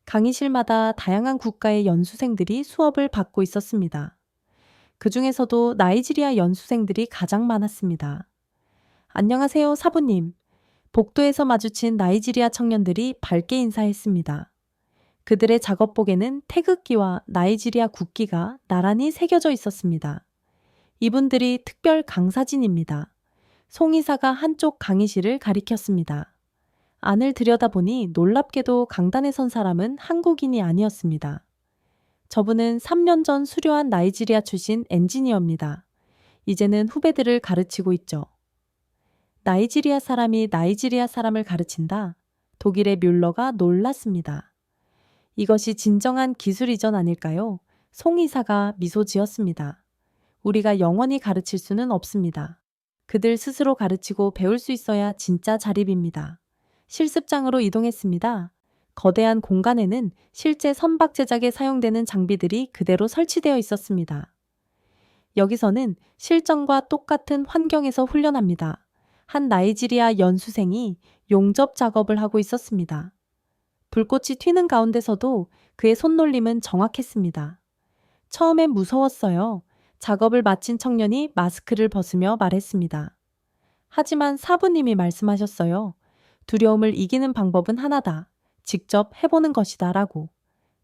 강의실마다 다양한 국가의 연수생들이 수업을 받고 있었습니다. 그 중에서도 나이지리아 연수생들이 가장 많았습니다. 안녕하세요, 사부님. 복도에서 마주친 나이지리아 청년들이 밝게 인사했습니다. 그들의 작업복에는 태극기와 나이지리아 국기가 나란히 새겨져 있었습니다. 이분들이 특별 강사진입니다. 송 이사가 한쪽 강의실을 가리켰습니다. 안을 들여다보니 놀랍게도 강단에 선 사람은 한국인이 아니었습니다. 저분은 3년 전 수료한 나이지리아 출신 엔지니어입니다. 이제는 후배들을 가르치고 있죠. 나이지리아 사람이 나이지리아 사람을 가르친다. 독일의 뮬러가 놀랐습니다. 이것이 진정한 기술 이전 아닐까요? 송 이사가 미소 지었습니다. 우리가 영원히 가르칠 수는 없습니다. 그들 스스로 가르치고 배울 수 있어야 진짜 자립입니다. 실습장으로 이동했습니다. 거대한 공간에는 실제 선박 제작에 사용되는 장비들이 그대로 설치되어 있었습니다. 여기서는 실전과 똑같은 환경에서 훈련합니다. 한 나이지리아 연수생이 용접 작업을 하고 있었습니다. 불꽃이 튀는 가운데서도 그의 손놀림은 정확했습니다. 처음엔 무서웠어요. 작업을 마친 청년이 마스크를 벗으며 말했습니다. 하지만 사부님이 말씀하셨어요. 두려움을 이기는 방법은 하나다. 직접 해보는 것이다 라고.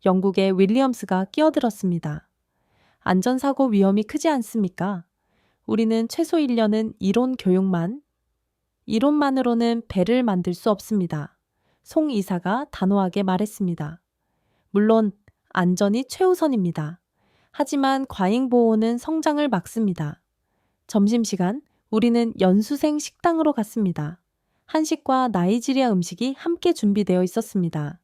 영국의 윌리엄스가 끼어들었습니다. 안전사고 위험이 크지 않습니까? 우리는 최소 1년은 이론만으로는 배를 만들 수 없습니다. 송 이사가 단호하게 말했습니다. 물론 안전이 최우선입니다. 하지만 과잉보호는 성장을 막습니다. 점심시간 우리는 연수생 식당으로 갔습니다. 한식과 나이지리아 음식이 함께 준비되어 있었습니다.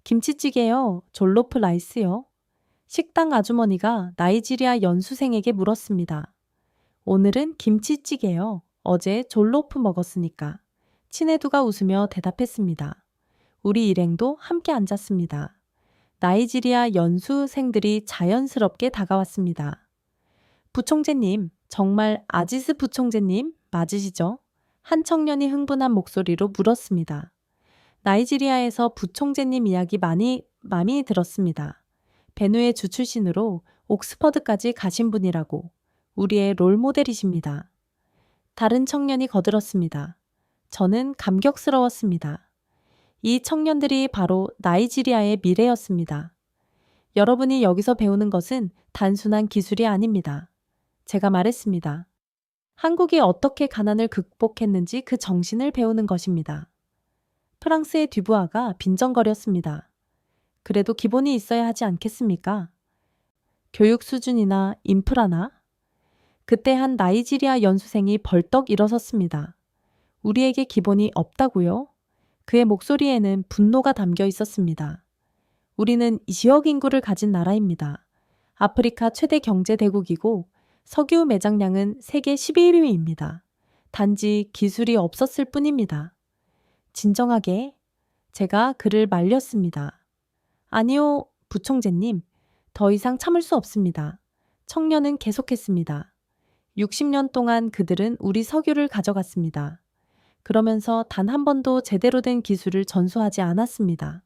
김치찌개요, 졸로프 라이스요. 식당 아주머니가 나이지리아 연수생에게 물었습니다. 오늘은 김치찌개요. 어제 졸로프 먹었으니까. 친애두가 웃으며 대답했습니다. 우리 일행도 함께 앉았습니다. 나이지리아 연수생들이 자연스럽게 다가왔습니다. 부총재님, 정말 아지스 부총재님 맞으시죠? 한 청년이 흥분한 목소리로 물었습니다. 나이지리아에서 부총재님 이야기 많이 들었습니다. 베누에 주 출신으로 옥스퍼드까지 가신 분이라고. 우리의 롤모델이십니다. 다른 청년이 거들었습니다. 저는 감격스러웠습니다. 이 청년들이 바로 나이지리아의 미래였습니다. 여러분이 여기서 배우는 것은 단순한 기술이 아닙니다. 제가 말했습니다. 한국이 어떻게 가난을 극복했는지 그 정신을 배우는 것입니다. 프랑스의 듀부아가 빈정거렸습니다. 그래도 기본이 있어야 하지 않겠습니까? 교육 수준이나 인프라나? 그때 한 나이지리아 연수생이 벌떡 일어섰습니다. 우리에게 기본이 없다고요? 그의 목소리에는 분노가 담겨 있었습니다. 우리는 지역 인구를 가진 나라입니다. 아프리카 최대 경제 대국이고 석유 매장량은 세계 11위입니다. 단지 기술이 없었을 뿐입니다. 진정하게 제가 그를 말렸습니다. 아니요, 부총재님. 더 이상 참을 수 없습니다. 청년은 계속했습니다. 60년 동안 그들은 우리 석유를 가져갔습니다. 그러면서 단 한 번도 제대로 된 기술을 전수하지 않았습니다.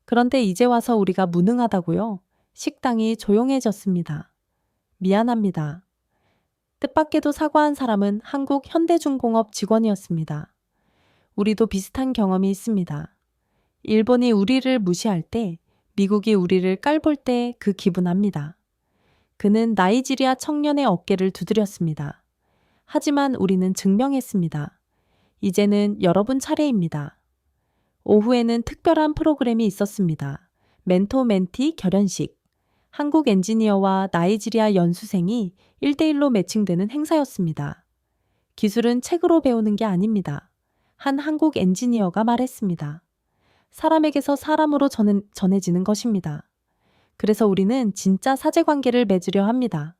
그런데 이제 와서 우리가 무능하다고요? 식당이 조용해졌습니다. 미안합니다. 뜻밖에도 사과한 사람은 한국 현대중공업 직원이었습니다. 우리도 비슷한 경험이 있습니다. 일본이 우리를 무시할 때, 미국이 우리를 깔볼 때 그 기분 압니다. 그는 나이지리아 청년의 어깨를 두드렸습니다. 하지만 우리는 증명했습니다. 이제는 여러분 차례입니다. 오후에는 특별한 프로그램이 있었습니다. 멘토 멘티 결연식. 한국 엔지니어와 나이지리아 연수생이 1대1로 매칭되는 행사였습니다. 기술은 책으로 배우는 게 아닙니다. 한 한국 엔지니어가 말했습니다. 사람에게서 사람으로 전해지는 것입니다. 그래서 우리는 진짜 사제관계를 맺으려 합니다.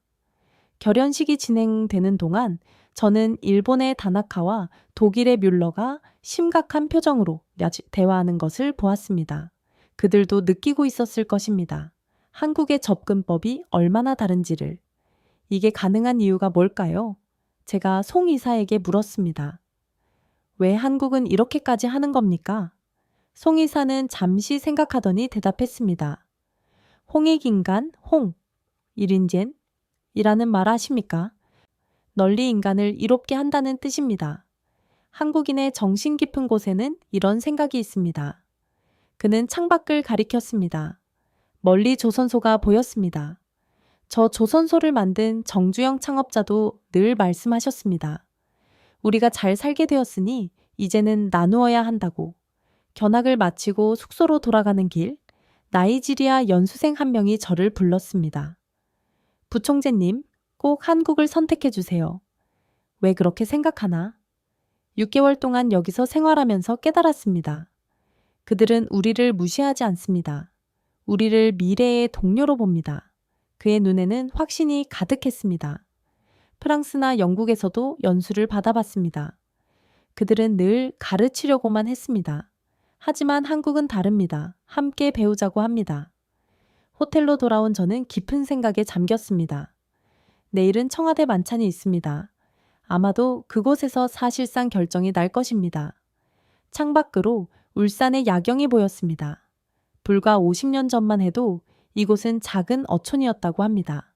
결연식이 진행되는 동안 저는 일본의 다나카와 독일의 뮬러가 심각한 표정으로 대화하는 것을 보았습니다. 그들도 느끼고 있었을 것입니다. 한국의 접근법이 얼마나 다른지를. 이게 가능한 이유가 뭘까요? 제가 송 이사에게 물었습니다. 왜 한국은 이렇게까지 하는 겁니까? 송 이사는 잠시 생각하더니 대답했습니다. 홍익인간, 홍, 일인젠? 이라는 말 아십니까? 널리 인간을 이롭게 한다는 뜻입니다. 한국인의 정신 깊은 곳에는 이런 생각이 있습니다. 그는 창밖을 가리켰습니다. 멀리 조선소가 보였습니다. 저 조선소를 만든 정주영 창업자도 늘 말씀하셨습니다. 우리가 잘 살게 되었으니 이제는 나누어야 한다고. 견학을 마치고 숙소로 돌아가는 길, 나이지리아 연수생 한 명이 저를 불렀습니다. 부총재님, 꼭 한국을 선택해 주세요. 왜 그렇게 생각하나? 6개월 동안 여기서 생활하면서 깨달았습니다. 그들은 우리를 무시하지 않습니다. 우리를 미래의 동료로 봅니다. 그의 눈에는 확신이 가득했습니다. 프랑스나 영국에서도 연수를 받아봤습니다. 그들은 늘 가르치려고만 했습니다. 하지만 한국은 다릅니다. 함께 배우자고 합니다. 호텔로 돌아온 저는 깊은 생각에 잠겼습니다. 내일은 청와대 만찬이 있습니다. 아마도 그곳에서 사실상 결정이 날 것입니다. 창밖으로 울산의 야경이 보였습니다. 불과 50년 전만 해도 이곳은 작은 어촌이었다고 합니다.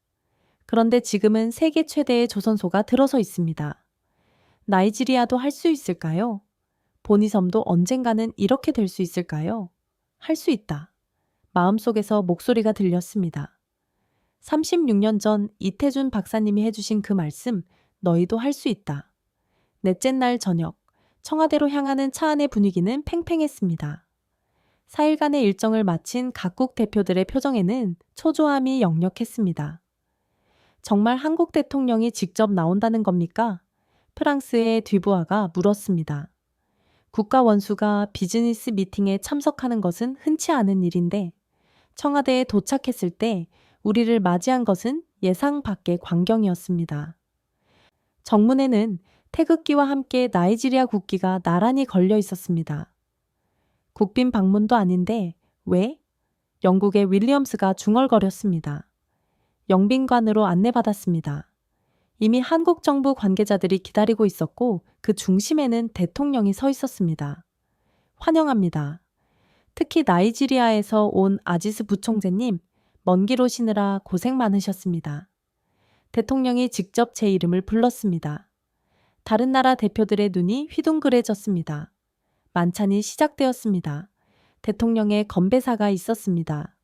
그런데 지금은 세계 최대의 조선소가 들어서 있습니다. 나이지리아도 할 수 있을까요? 보니섬도 언젠가는 이렇게 될 수 있을까요? 할 수 있다. 마음속에서 목소리가 들렸습니다. 36년 전 이태준 박사님이 해주신 그 말씀, 너희도 할 수 있다. 넷째 날 저녁, 청와대로 향하는 차 안의 분위기는 팽팽했습니다. 4일간의 일정을 마친 각국 대표들의 표정에는 초조함이 역력했습니다. 정말 한국 대통령이 직접 나온다는 겁니까? 프랑스의 듀부아가 물었습니다. 국가 원수가 비즈니스 미팅에 참석하는 것은 흔치 않은 일인데 청와대에 도착했을 때 우리를 맞이한 것은 예상 밖의 광경이었습니다. 정문에는 태극기와 함께 나이지리아 국기가 나란히 걸려 있었습니다. 국빈 방문도 아닌데 왜? 영국의 윌리엄스가 중얼거렸습니다. 영빈관으로 안내받았습니다. 이미 한국 정부 관계자들이 기다리고 있었고 그 중심에는 대통령이 서 있었습니다. 환영합니다. 특히 나이지리아에서 온 아지스 부총재님, 먼 길 오시느라 고생 많으셨습니다. 대통령이 직접 제 이름을 불렀습니다. 다른 나라 대표들의 눈이 휘둥그레졌습니다. 만찬이 시작되었습니다. 대통령의 건배사가 있었습니다.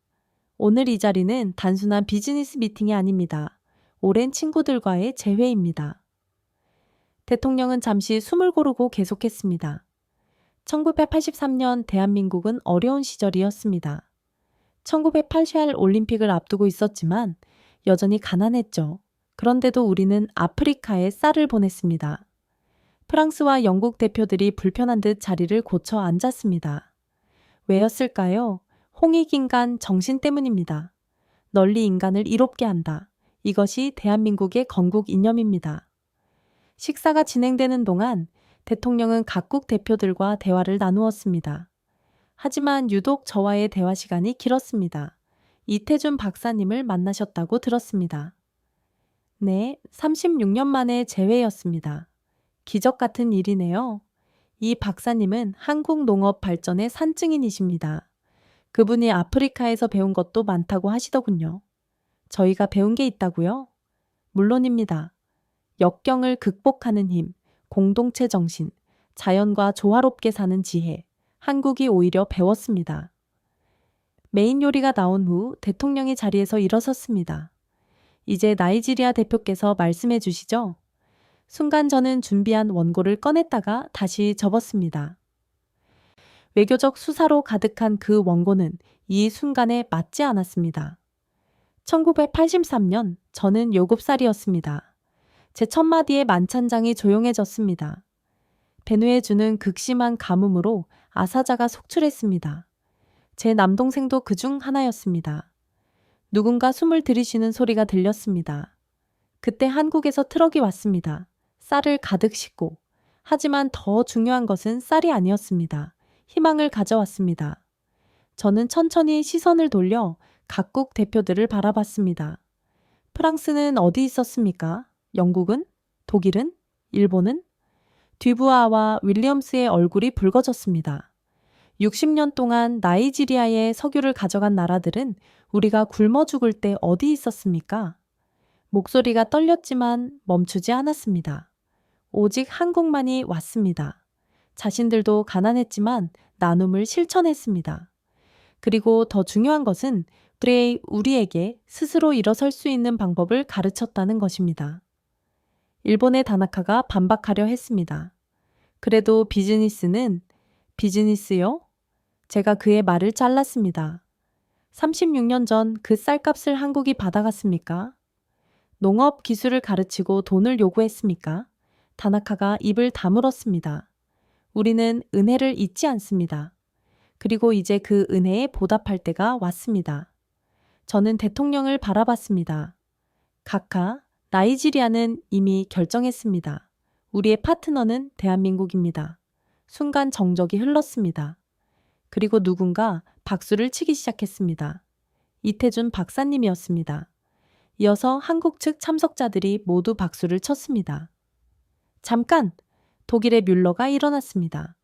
오늘 이 자리는 단순한 비즈니스 미팅이 아닙니다. 오랜 친구들과의 재회입니다. 대통령은 잠시 숨을 고르고 계속했습니다. 1983년 대한민국은 어려운 시절이었습니다. 1988 올림픽을 앞두고 있었지만 여전히 가난했죠. 그런데도 우리는 아프리카에 쌀을 보냈습니다. 프랑스와 영국 대표들이 불편한 듯 자리를 고쳐 앉았습니다. 왜였을까요? 홍익인간 정신 때문입니다. 널리 인간을 이롭게 한다. 이것이 대한민국의 건국 이념입니다. 식사가 진행되는 동안 대통령은 각국 대표들과 대화를 나누었습니다. 하지만 유독 저와의 대화 시간이 길었습니다. 이태준 박사님을 만나셨다고 들었습니다. 네, 36년 만에 재회였습니다. 기적 같은 일이네요. 이 박사님은 한국 농업 발전의 산증인이십니다. 그분이 아프리카에서 배운 것도 많다고 하시더군요. 저희가 배운 게 있다고요? 물론입니다. 역경을 극복하는 힘, 공동체 정신, 자연과 조화롭게 사는 지혜, 한국이 오히려 배웠습니다. 메인 요리가 나온 후 대통령이 자리에서 일어섰습니다. 이제 나이지리아 대표께서 말씀해 주시죠. 순간 저는 준비한 원고를 꺼냈다가 다시 접었습니다. 외교적 수사로 가득한 그 원고는 이 순간에 맞지 않았습니다. 1983년 저는 7살이었습니다. 제 첫 마디에 만찬장이 조용해졌습니다. 베누에 주는 극심한 가뭄으로 아사자가 속출했습니다. 제 남동생도 그중 하나였습니다. 누군가 숨을 들이쉬는 소리가 들렸습니다. 그때 한국에서 트럭이 왔습니다. 쌀을 가득 싣고. 하지만 더 중요한 것은 쌀이 아니었습니다. 희망을 가져왔습니다. 저는 천천히 시선을 돌려 각국 대표들을 바라봤습니다. 프랑스는 어디 있었습니까? 영국은? 독일은? 일본은? 듀부아와 윌리엄스의 얼굴이 붉어졌습니다. 60년 동안 나이지리아의 석유를 가져간 나라들은 우리가 굶어 죽을 때 어디 있었습니까? 목소리가 떨렸지만 멈추지 않았습니다. 오직 한국만이 왔습니다. 자신들도 가난했지만 나눔을 실천했습니다. 그리고 더 중요한 것은 우리에게 스스로 일어설 수 있는 방법을 가르쳤다는 것입니다. 일본의 다나카가 반박하려 했습니다. 그래도 비즈니스요? 제가 그의 말을 잘랐습니다. 36년 전 그 쌀값을 한국이 받아갔습니까? 농업 기술을 가르치고 돈을 요구했습니까? 다나카가 입을 다물었습니다. 우리는 은혜를 잊지 않습니다. 그리고 이제 그 은혜에 보답할 때가 왔습니다. 저는 대통령을 바라봤습니다. 나이지리아는 이미 결정했습니다. 우리의 파트너는 대한민국입니다. 순간 정적이 흘렀습니다. 그리고 누군가 박수를 치기 시작했습니다. 이태준 박사님이었습니다. 이어서 한국 측 참석자들이 모두 박수를 쳤습니다. 잠깐! 독일의 뮬러가 일어났습니다.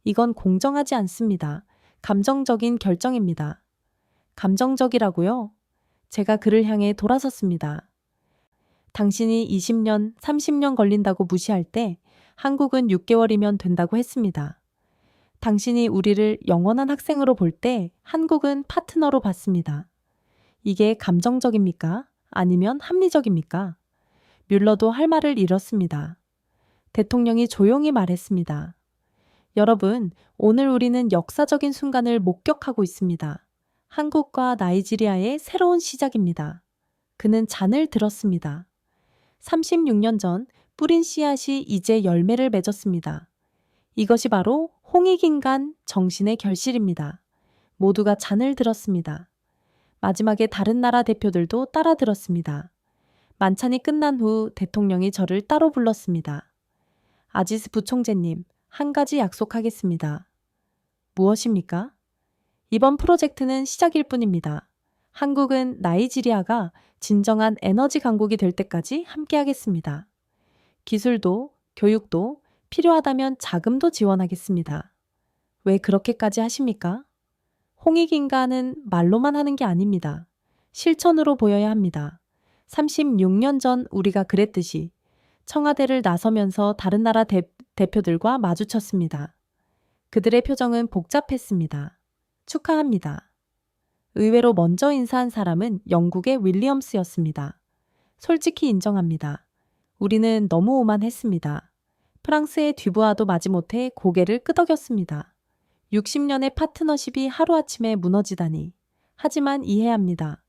이건 공정하지 않습니다. 감정적인 결정입니다. 감정적이라고요? 제가 그를 향해 돌아섰습니다. 당신이 20년, 30년 걸린다고 무시할 때 한국은 6개월이면 된다고 했습니다. 당신이 우리를 영원한 학생으로 볼 때 한국은 파트너로 봤습니다. 이게 감정적입니까? 아니면 합리적입니까? 뮬러도 할 말을 잃었습니다. 대통령이 조용히 말했습니다. 여러분, 오늘 우리는 역사적인 순간을 목격하고 있습니다. 한국과 나이지리아의 새로운 시작입니다. 그는 잔을 들었습니다. 36년 전 뿌린 씨앗이 이제 열매를 맺었습니다. 이것이 바로 홍익인간 정신의 결실입니다. 모두가 잔을 들었습니다. 마지막에 다른 나라 대표들도 따라 들었습니다. 만찬이 끝난 후 대통령이 저를 따로 불렀습니다. 아지스 부총재님, 한 가지 약속하겠습니다. 무엇입니까? 이번 프로젝트는 시작일 뿐입니다. 한국은 나이지리아가 진정한 에너지 강국이 될 때까지 함께하겠습니다. 기술도, 교육도, 필요하다면 자금도 지원하겠습니다. 왜 그렇게까지 하십니까? 홍익인간은 말로만 하는 게 아닙니다. 실천으로 보여야 합니다. 36년 전 우리가 그랬듯이 청와대를 나서면서 다른 나라 대표들과 마주쳤습니다. 그들의 표정은 복잡했습니다. 축하합니다. 의외로 먼저 인사한 사람은 영국의 윌리엄스였습니다. 솔직히 인정합니다. 우리는 너무 오만했습니다. 프랑스의 듀부아도 마지못해 고개를 끄덕였습니다. 60년의 파트너십이 하루아침에 무너지다니. 하지만 이해합니다.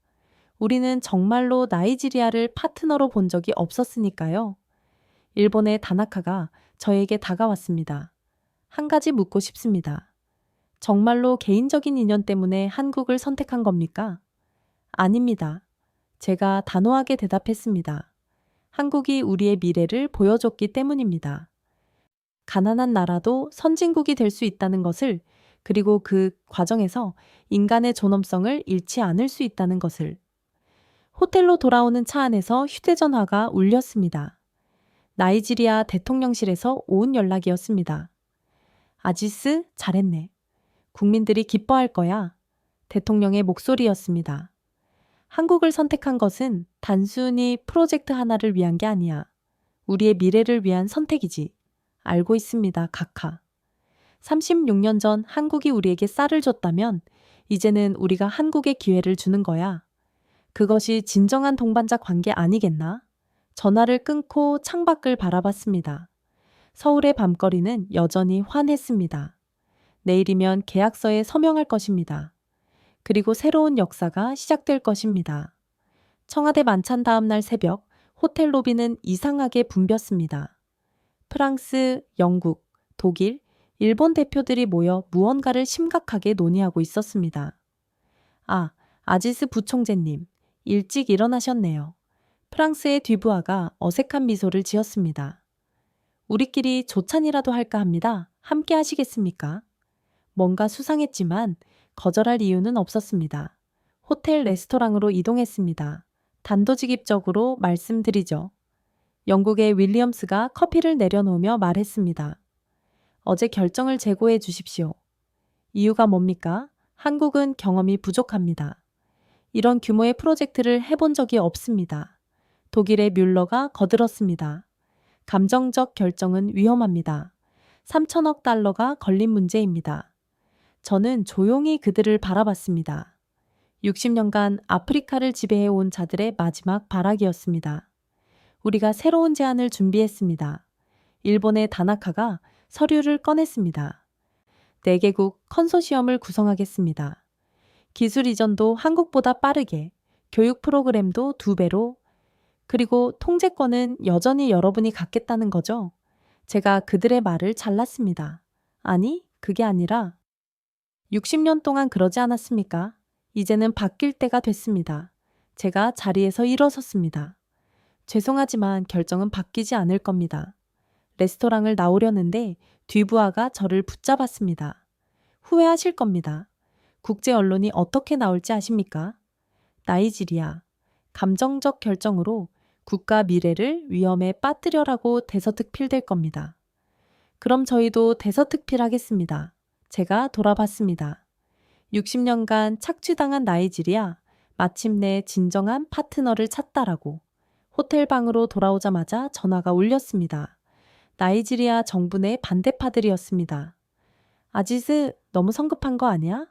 우리는 정말로 나이지리아를 파트너로 본 적이 없었으니까요. 일본의 다나카가 저에게 다가왔습니다. 한 가지 묻고 싶습니다. 정말로 개인적인 인연 때문에 한국을 선택한 겁니까? 아닙니다. 제가 단호하게 대답했습니다. 한국이 우리의 미래를 보여줬기 때문입니다. 가난한 나라도 선진국이 될 수 있다는 것을, 그리고 그 과정에서 인간의 존엄성을 잃지 않을 수 있다는 것을. 호텔로 돌아오는 차 안에서 휴대전화가 울렸습니다. 나이지리아 대통령실에서 온 연락이었습니다. 아지스, 잘했네. 국민들이 기뻐할 거야. 대통령의 목소리였습니다. 한국을 선택한 것은 단순히 프로젝트 하나를 위한 게 아니야. 우리의 미래를 위한 선택이지. 알고 있습니다, 카카. 36년 전 한국이 우리에게 쌀을 줬다면 이제는 우리가 한국에 기회를 주는 거야. 그것이 진정한 동반자 관계 아니겠나? 전화를 끊고 창밖을 바라봤습니다. 서울의 밤거리는 여전히 환했습니다. 내일이면 계약서에 서명할 것입니다. 그리고 새로운 역사가 시작될 것입니다. 청와대 만찬 다음 날 새벽, 호텔 로비는 이상하게 붐볐습니다. 프랑스, 영국, 독일, 일본 대표들이 모여 무언가를 심각하게 논의하고 있었습니다. 아, 아지스 부총재님, 일찍 일어나셨네요. 프랑스의 듀부아가 어색한 미소를 지었습니다. 우리끼리 조찬이라도 할까 합니다. 함께 하시겠습니까? 뭔가 수상했지만 거절할 이유는 없었습니다. 호텔 레스토랑으로 이동했습니다. 단도직입적으로 말씀드리죠. 영국의 윌리엄스가 커피를 내려놓으며 말했습니다. 어제 결정을 재고해 주십시오. 이유가 뭡니까? 한국은 경험이 부족합니다. 이런 규모의 프로젝트를 해본 적이 없습니다. 독일의 뮬러가 거들었습니다. 감정적 결정은 위험합니다. 3천억 달러가 걸린 문제입니다. 저는 조용히 그들을 바라봤습니다. 60년간 아프리카를 지배해온 자들의 마지막 발악이었습니다. 우리가 새로운 제안을 준비했습니다. 일본의 다나카가 서류를 꺼냈습니다. 4개국 컨소시엄을 구성하겠습니다. 기술 이전도 한국보다 빠르게, 교육 프로그램도 2배로, 그리고 통제권은 여전히 여러분이 갖겠다는 거죠? 제가 그들의 말을 잘랐습니다. 아니, 그게 아니라 60년 동안 그러지 않았습니까? 이제는 바뀔 때가 됐습니다. 제가 자리에서 일어섰습니다. 죄송하지만 결정은 바뀌지 않을 겁니다. 레스토랑을 나오려는데 뒤부하가 저를 붙잡았습니다. 후회하실 겁니다. 국제 언론이 어떻게 나올지 아십니까? 나이지리아. 감정적 결정으로 국가 미래를 위험에 빠뜨려라고 대서특필될 겁니다. 그럼 저희도 대서특필하겠습니다. 제가 돌아봤습니다. 60년간 착취당한 나이지리아, 마침내 진정한 파트너를 찾다라고 호텔 방으로 돌아오자마자 전화가 울렸습니다. 나이지리아 정부 내 반대파들이었습니다. 아지스, 너무 성급한 거 아니야?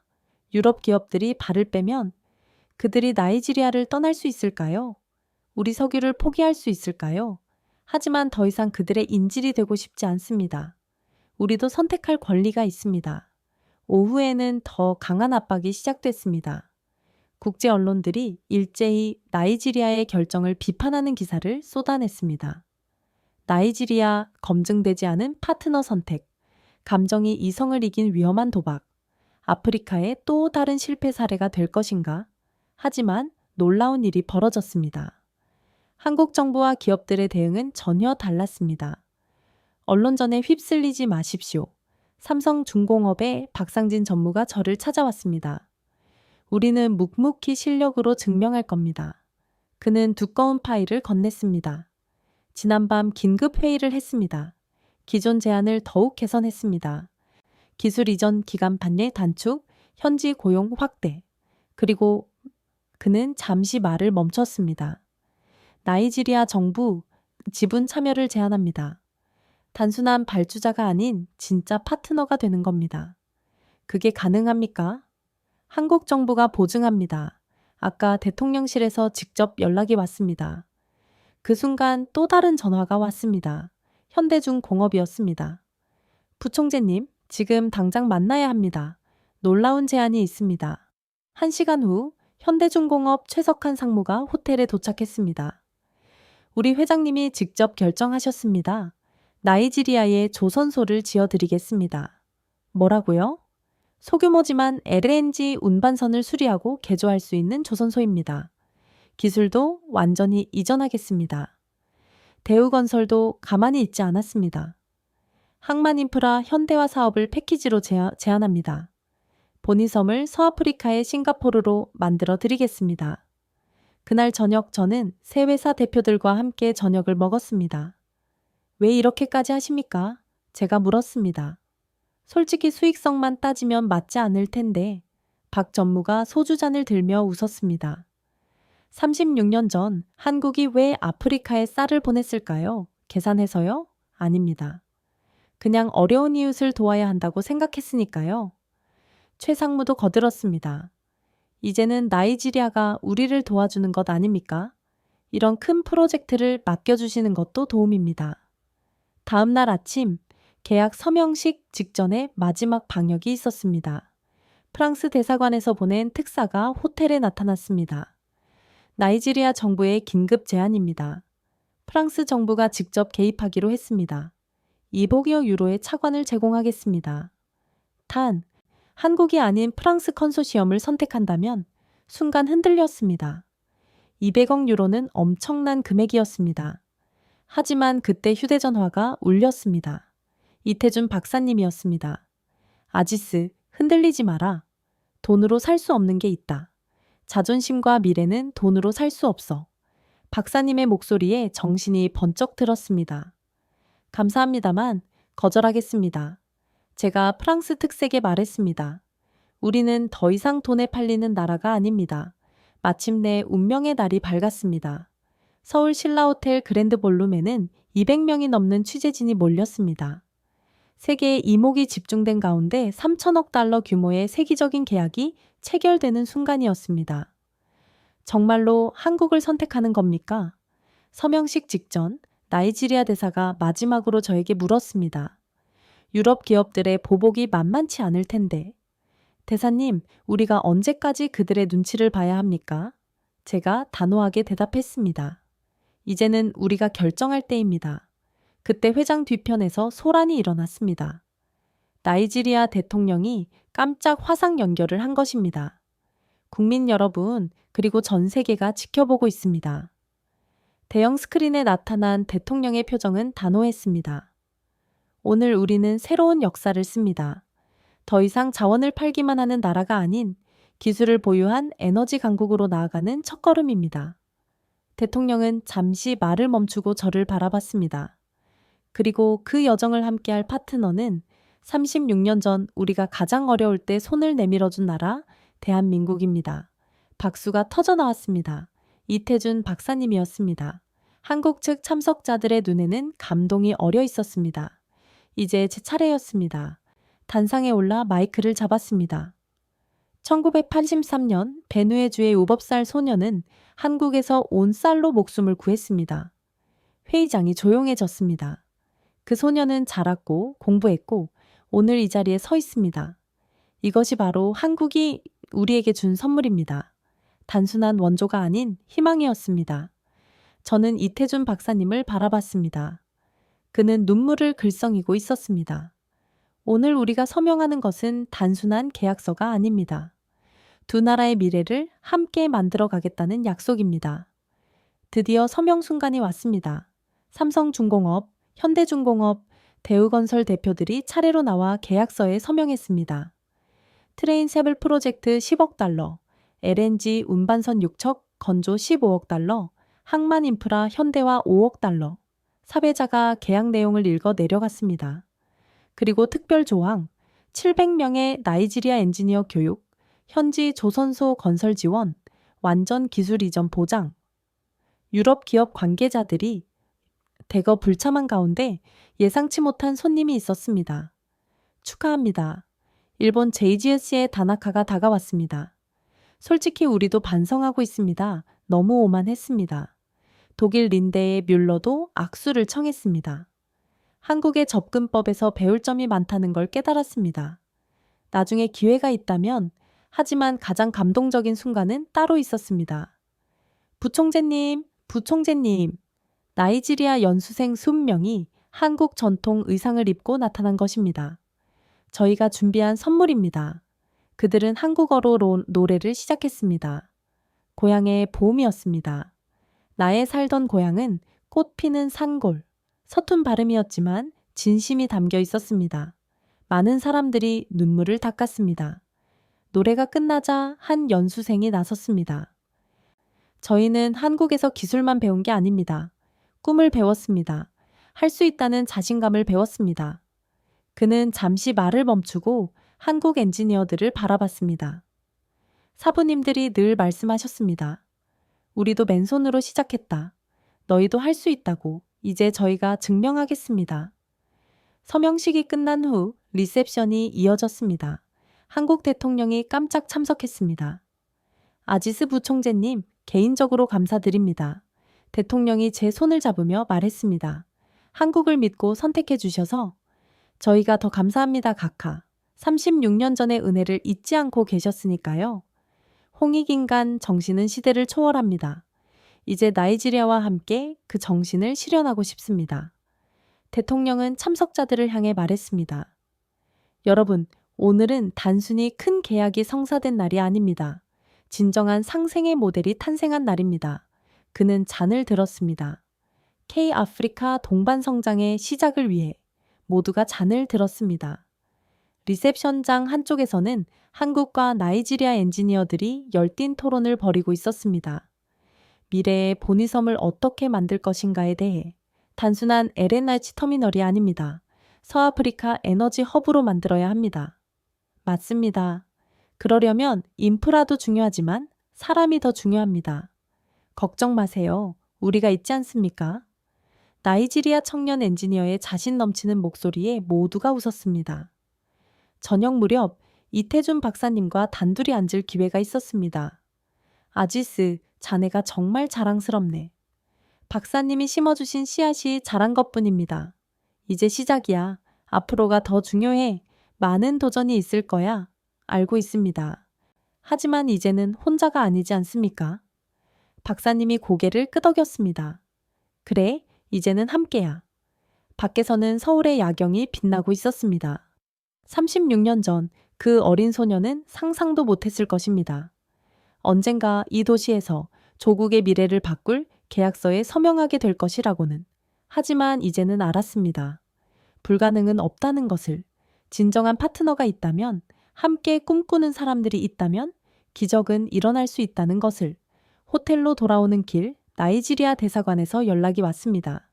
유럽 기업들이 발을 빼면 그들이 나이지리아를 떠날 수 있을까요? 우리 석유를 포기할 수 있을까요? 하지만 더 이상 그들의 인질이 되고 싶지 않습니다. 우리도 선택할 권리가 있습니다. 오후에는 더 강한 압박이 시작됐습니다. 국제 언론들이 일제히 나이지리아의 결정을 비판하는 기사를 쏟아냈습니다. 나이지리아 검증되지 않은 파트너 선택, 감정이 이성을 이긴 위험한 도박, 아프리카의 또 다른 실패 사례가 될 것인가? 하지만 놀라운 일이 벌어졌습니다. 한국 정부와 기업들의 대응은 전혀 달랐습니다. 언론전에 휩쓸리지 마십시오. 삼성중공업의 박상진 전무가 저를 찾아왔습니다. 우리는 묵묵히 실력으로 증명할 겁니다. 그는 두꺼운 파일을 건넸습니다. 지난밤 긴급 회의를 했습니다. 기존 제안을 더욱 개선했습니다. 기술 이전 기간 판례 단축, 현지 고용 확대. 그리고 그는 잠시 말을 멈췄습니다. 나이지리아 정부 지분 참여를 제안합니다. 단순한 발주자가 아닌 진짜 파트너가 되는 겁니다. 그게 가능합니까? 한국 정부가 보증합니다. 아까 대통령실에서 직접 연락이 왔습니다. 그 순간 또 다른 전화가 왔습니다. 현대중공업이었습니다. 부총재님, 지금 당장 만나야 합니다. 놀라운 제안이 있습니다. 1시간 후 현대중공업 최석한 상무가 호텔에 도착했습니다. 우리 회장님이 직접 결정하셨습니다. 나이지리아에 조선소를 지어드리겠습니다. 뭐라고요? 소규모지만 LNG 운반선을 수리하고 개조할 수 있는 조선소입니다. 기술도 완전히 이전하겠습니다. 대우건설도 가만히 있지 않았습니다. 항만인프라 현대화 사업을 패키지로 제안합니다. 본위섬을 서아프리카의 싱가포르로 만들어 드리겠습니다. 그날 저녁 저는 세 회사 대표들과 함께 저녁을 먹었습니다. 왜 이렇게까지 하십니까? 제가 물었습니다. 솔직히 수익성만 따지면 맞지 않을 텐데 박 전무가 소주잔을 들며 웃었습니다. 36년 전 한국이 왜 아프리카에 쌀을 보냈을까요? 계산해서요? 아닙니다. 그냥 어려운 이웃을 도와야 한다고 생각했으니까요. 최 상무도 거들었습니다. 이제는 나이지리아가 우리를 도와주는 것 아닙니까? 이런 큰 프로젝트를 맡겨주시는 것도 도움입니다. 다음 날 아침 계약 서명식 직전에 마지막 방역이 있었습니다. 프랑스 대사관에서 보낸 특사가 호텔에 나타났습니다. 나이지리아 정부의 긴급 제안입니다. 프랑스 정부가 직접 개입하기로 했습니다. 200여 유로의 차관을 제공하겠습니다. 단, 한국이 아닌 프랑스 컨소시엄을 선택한다면 순간 흔들렸습니다. 200억 유로는 엄청난 금액이었습니다. 하지만 그때 휴대전화가 울렸습니다. 이태준 박사님이었습니다. 아지스, 흔들리지 마라. 돈으로 살 수 없는 게 있다. 자존심과 미래는 돈으로 살 수 없어. 박사님의 목소리에 정신이 번쩍 들었습니다. 감사합니다만 거절하겠습니다. 제가 프랑스 특색에 말했습니다. 우리는 더 이상 돈에 팔리는 나라가 아닙니다. 마침내 운명의 날이 밝았습니다. 서울 신라호텔 그랜드 볼룸에는 200명이 넘는 취재진이 몰렸습니다. 세계의 이목이 집중된 가운데 3천억 달러 규모의 세계적인 계약이 체결되는 순간이었습니다. 정말로 한국을 선택하는 겁니까? 서명식 직전 나이지리아 대사가 마지막으로 저에게 물었습니다. 유럽 기업들의 보복이 만만치 않을 텐데. 대사님, 우리가 언제까지 그들의 눈치를 봐야 합니까? 제가 단호하게 대답했습니다. 이제는 우리가 결정할 때입니다. 그때 회장 뒤편에서 소란이 일어났습니다. 나이지리아 대통령이 깜짝 화상 연결을 한 것입니다. 국민 여러분, 그리고 전 세계가 지켜보고 있습니다. 대형 스크린에 나타난 대통령의 표정은 단호했습니다. 오늘 우리는 새로운 역사를 씁니다. 더 이상 자원을 팔기만 하는 나라가 아닌 기술을 보유한 에너지 강국으로 나아가는 첫걸음입니다. 대통령은 잠시 말을 멈추고 저를 바라봤습니다. 그리고 그 여정을 함께할 파트너는 36년 전 우리가 가장 어려울 때 손을 내밀어준 나라 대한민국입니다. 박수가 터져 나왔습니다. 이태준 박사님이었습니다. 한국 측 참석자들의 눈에는 감동이 어려 있었습니다. 이제 제 차례였습니다. 단상에 올라 마이크를 잡았습니다. 1983년 베누에주의 7살 소녀는 한국에서 온 쌀로 목숨을 구했습니다. 회의장이 조용해졌습니다. 그 소녀는 자랐고 공부했고 오늘 이 자리에 서 있습니다. 이것이 바로 한국이 우리에게 준 선물입니다. 단순한 원조가 아닌 희망이었습니다. 저는 이태준 박사님을 바라봤습니다. 그는 눈물을 글썽이고 있었습니다. 오늘 우리가 서명하는 것은 단순한 계약서가 아닙니다. 두 나라의 미래를 함께 만들어 가겠다는 약속입니다. 드디어 서명 순간이 왔습니다. 삼성중공업, 현대중공업, 대우건설 대표들이 차례로 나와 계약서에 서명했습니다. 트레인세블 프로젝트 10억 달러, LNG 운반선 6척 건조 15억 달러, 항만인프라 현대와 5억 달러. 사배자가 계약 내용을 읽어 내려갔습니다. 그리고 특별 조항, 700명의 나이지리아 엔지니어 교육, 현지 조선소 건설 지원, 완전 기술 이전 보장. 유럽 기업 관계자들이 대거 불참한 가운데 예상치 못한 손님이 있었습니다. 축하합니다. 일본 JGS의 다나카가 다가왔습니다. 솔직히 우리도 반성하고 있습니다. 너무 오만했습니다. 독일 린데의 뮬러도 악수를 청했습니다. 한국의 접근법에서 배울 점이 많다는 걸 깨달았습니다. 나중에 기회가 있다면, 하지만 가장 감동적인 순간은 따로 있었습니다. 부총재님, 나이지리아 연수생 20명이 한국 전통 의상을 입고 나타난 것입니다. 저희가 준비한 선물입니다. 그들은 한국어로 노래를 시작했습니다. 고향의 봄이었습니다. 나의 살던 고향은 꽃 피는 산골. 서툰 발음이었지만 진심이 담겨 있었습니다. 많은 사람들이 눈물을 닦았습니다. 노래가 끝나자 한 연수생이 나섰습니다. 저희는 한국에서 기술만 배운 게 아닙니다. 꿈을 배웠습니다. 할 수 있다는 자신감을 배웠습니다. 그는 잠시 말을 멈추고 한국 엔지니어들을 바라봤습니다. 사부님들이 늘 말씀하셨습니다. 우리도 맨손으로 시작했다. 너희도 할 수 있다고. 이제 저희가 증명하겠습니다. 서명식이 끝난 후 리셉션이 이어졌습니다. 한국 대통령이 깜짝 참석했습니다. 아지스 부총재님, 개인적으로 감사드립니다. 대통령이 제 손을 잡으며 말했습니다. 한국을 믿고 선택해 주셔서 저희가 더 감사합니다, 각하. 36년 전의 은혜를 잊지 않고 계셨으니까요. 홍익인간 정신은 시대를 초월합니다. 이제 나이지리아와 함께 그 정신을 실현하고 싶습니다. 대통령은 참석자들을 향해 말했습니다. 여러분, 오늘은 단순히 큰 계약이 성사된 날이 아닙니다. 진정한 상생의 모델이 탄생한 날입니다. 그는 잔을 들었습니다. K-아프리카 동반 성장의 시작을 위해 모두가 잔을 들었습니다. 리셉션장 한쪽에서는 한국과 나이지리아 엔지니어들이 열띤 토론을 벌이고 있었습니다. 미래의 보니섬을 어떻게 만들 것인가에 대해 단순한 LNG 터미널이 아닙니다. 서아프리카 에너지 허브로 만들어야 합니다. 맞습니다. 그러려면 인프라도 중요하지만 사람이 더 중요합니다. 걱정 마세요. 우리가 있지 않습니까? 나이지리아 청년 엔지니어의 자신 넘치는 목소리에 모두가 웃었습니다. 저녁 무렵 이태준 박사님과 단둘이 앉을 기회가 있었습니다. 아지스, 자네가 정말 자랑스럽네. 박사님이 심어주신 씨앗이 자란 것뿐입니다. 이제 시작이야. 앞으로가 더 중요해. 많은 도전이 있을 거야. 알고 있습니다. 하지만 이제는 혼자가 아니지 않습니까? 박사님이 고개를 끄덕였습니다. 그래, 이제는 함께야. 밖에서는 서울의 야경이 빛나고 있었습니다. 36년 전 그 어린 소녀는 상상도 못했을 것입니다. 언젠가 이 도시에서 조국의 미래를 바꿀 계약서에 서명하게 될 것이라고는. 하지만 이제는 알았습니다. 불가능은 없다는 것을, 진정한 파트너가 있다면, 함께 꿈꾸는 사람들이 있다면 기적은 일어날 수 있다는 것을 호텔로 돌아오는 길 나이지리아 대사관에서 연락이 왔습니다.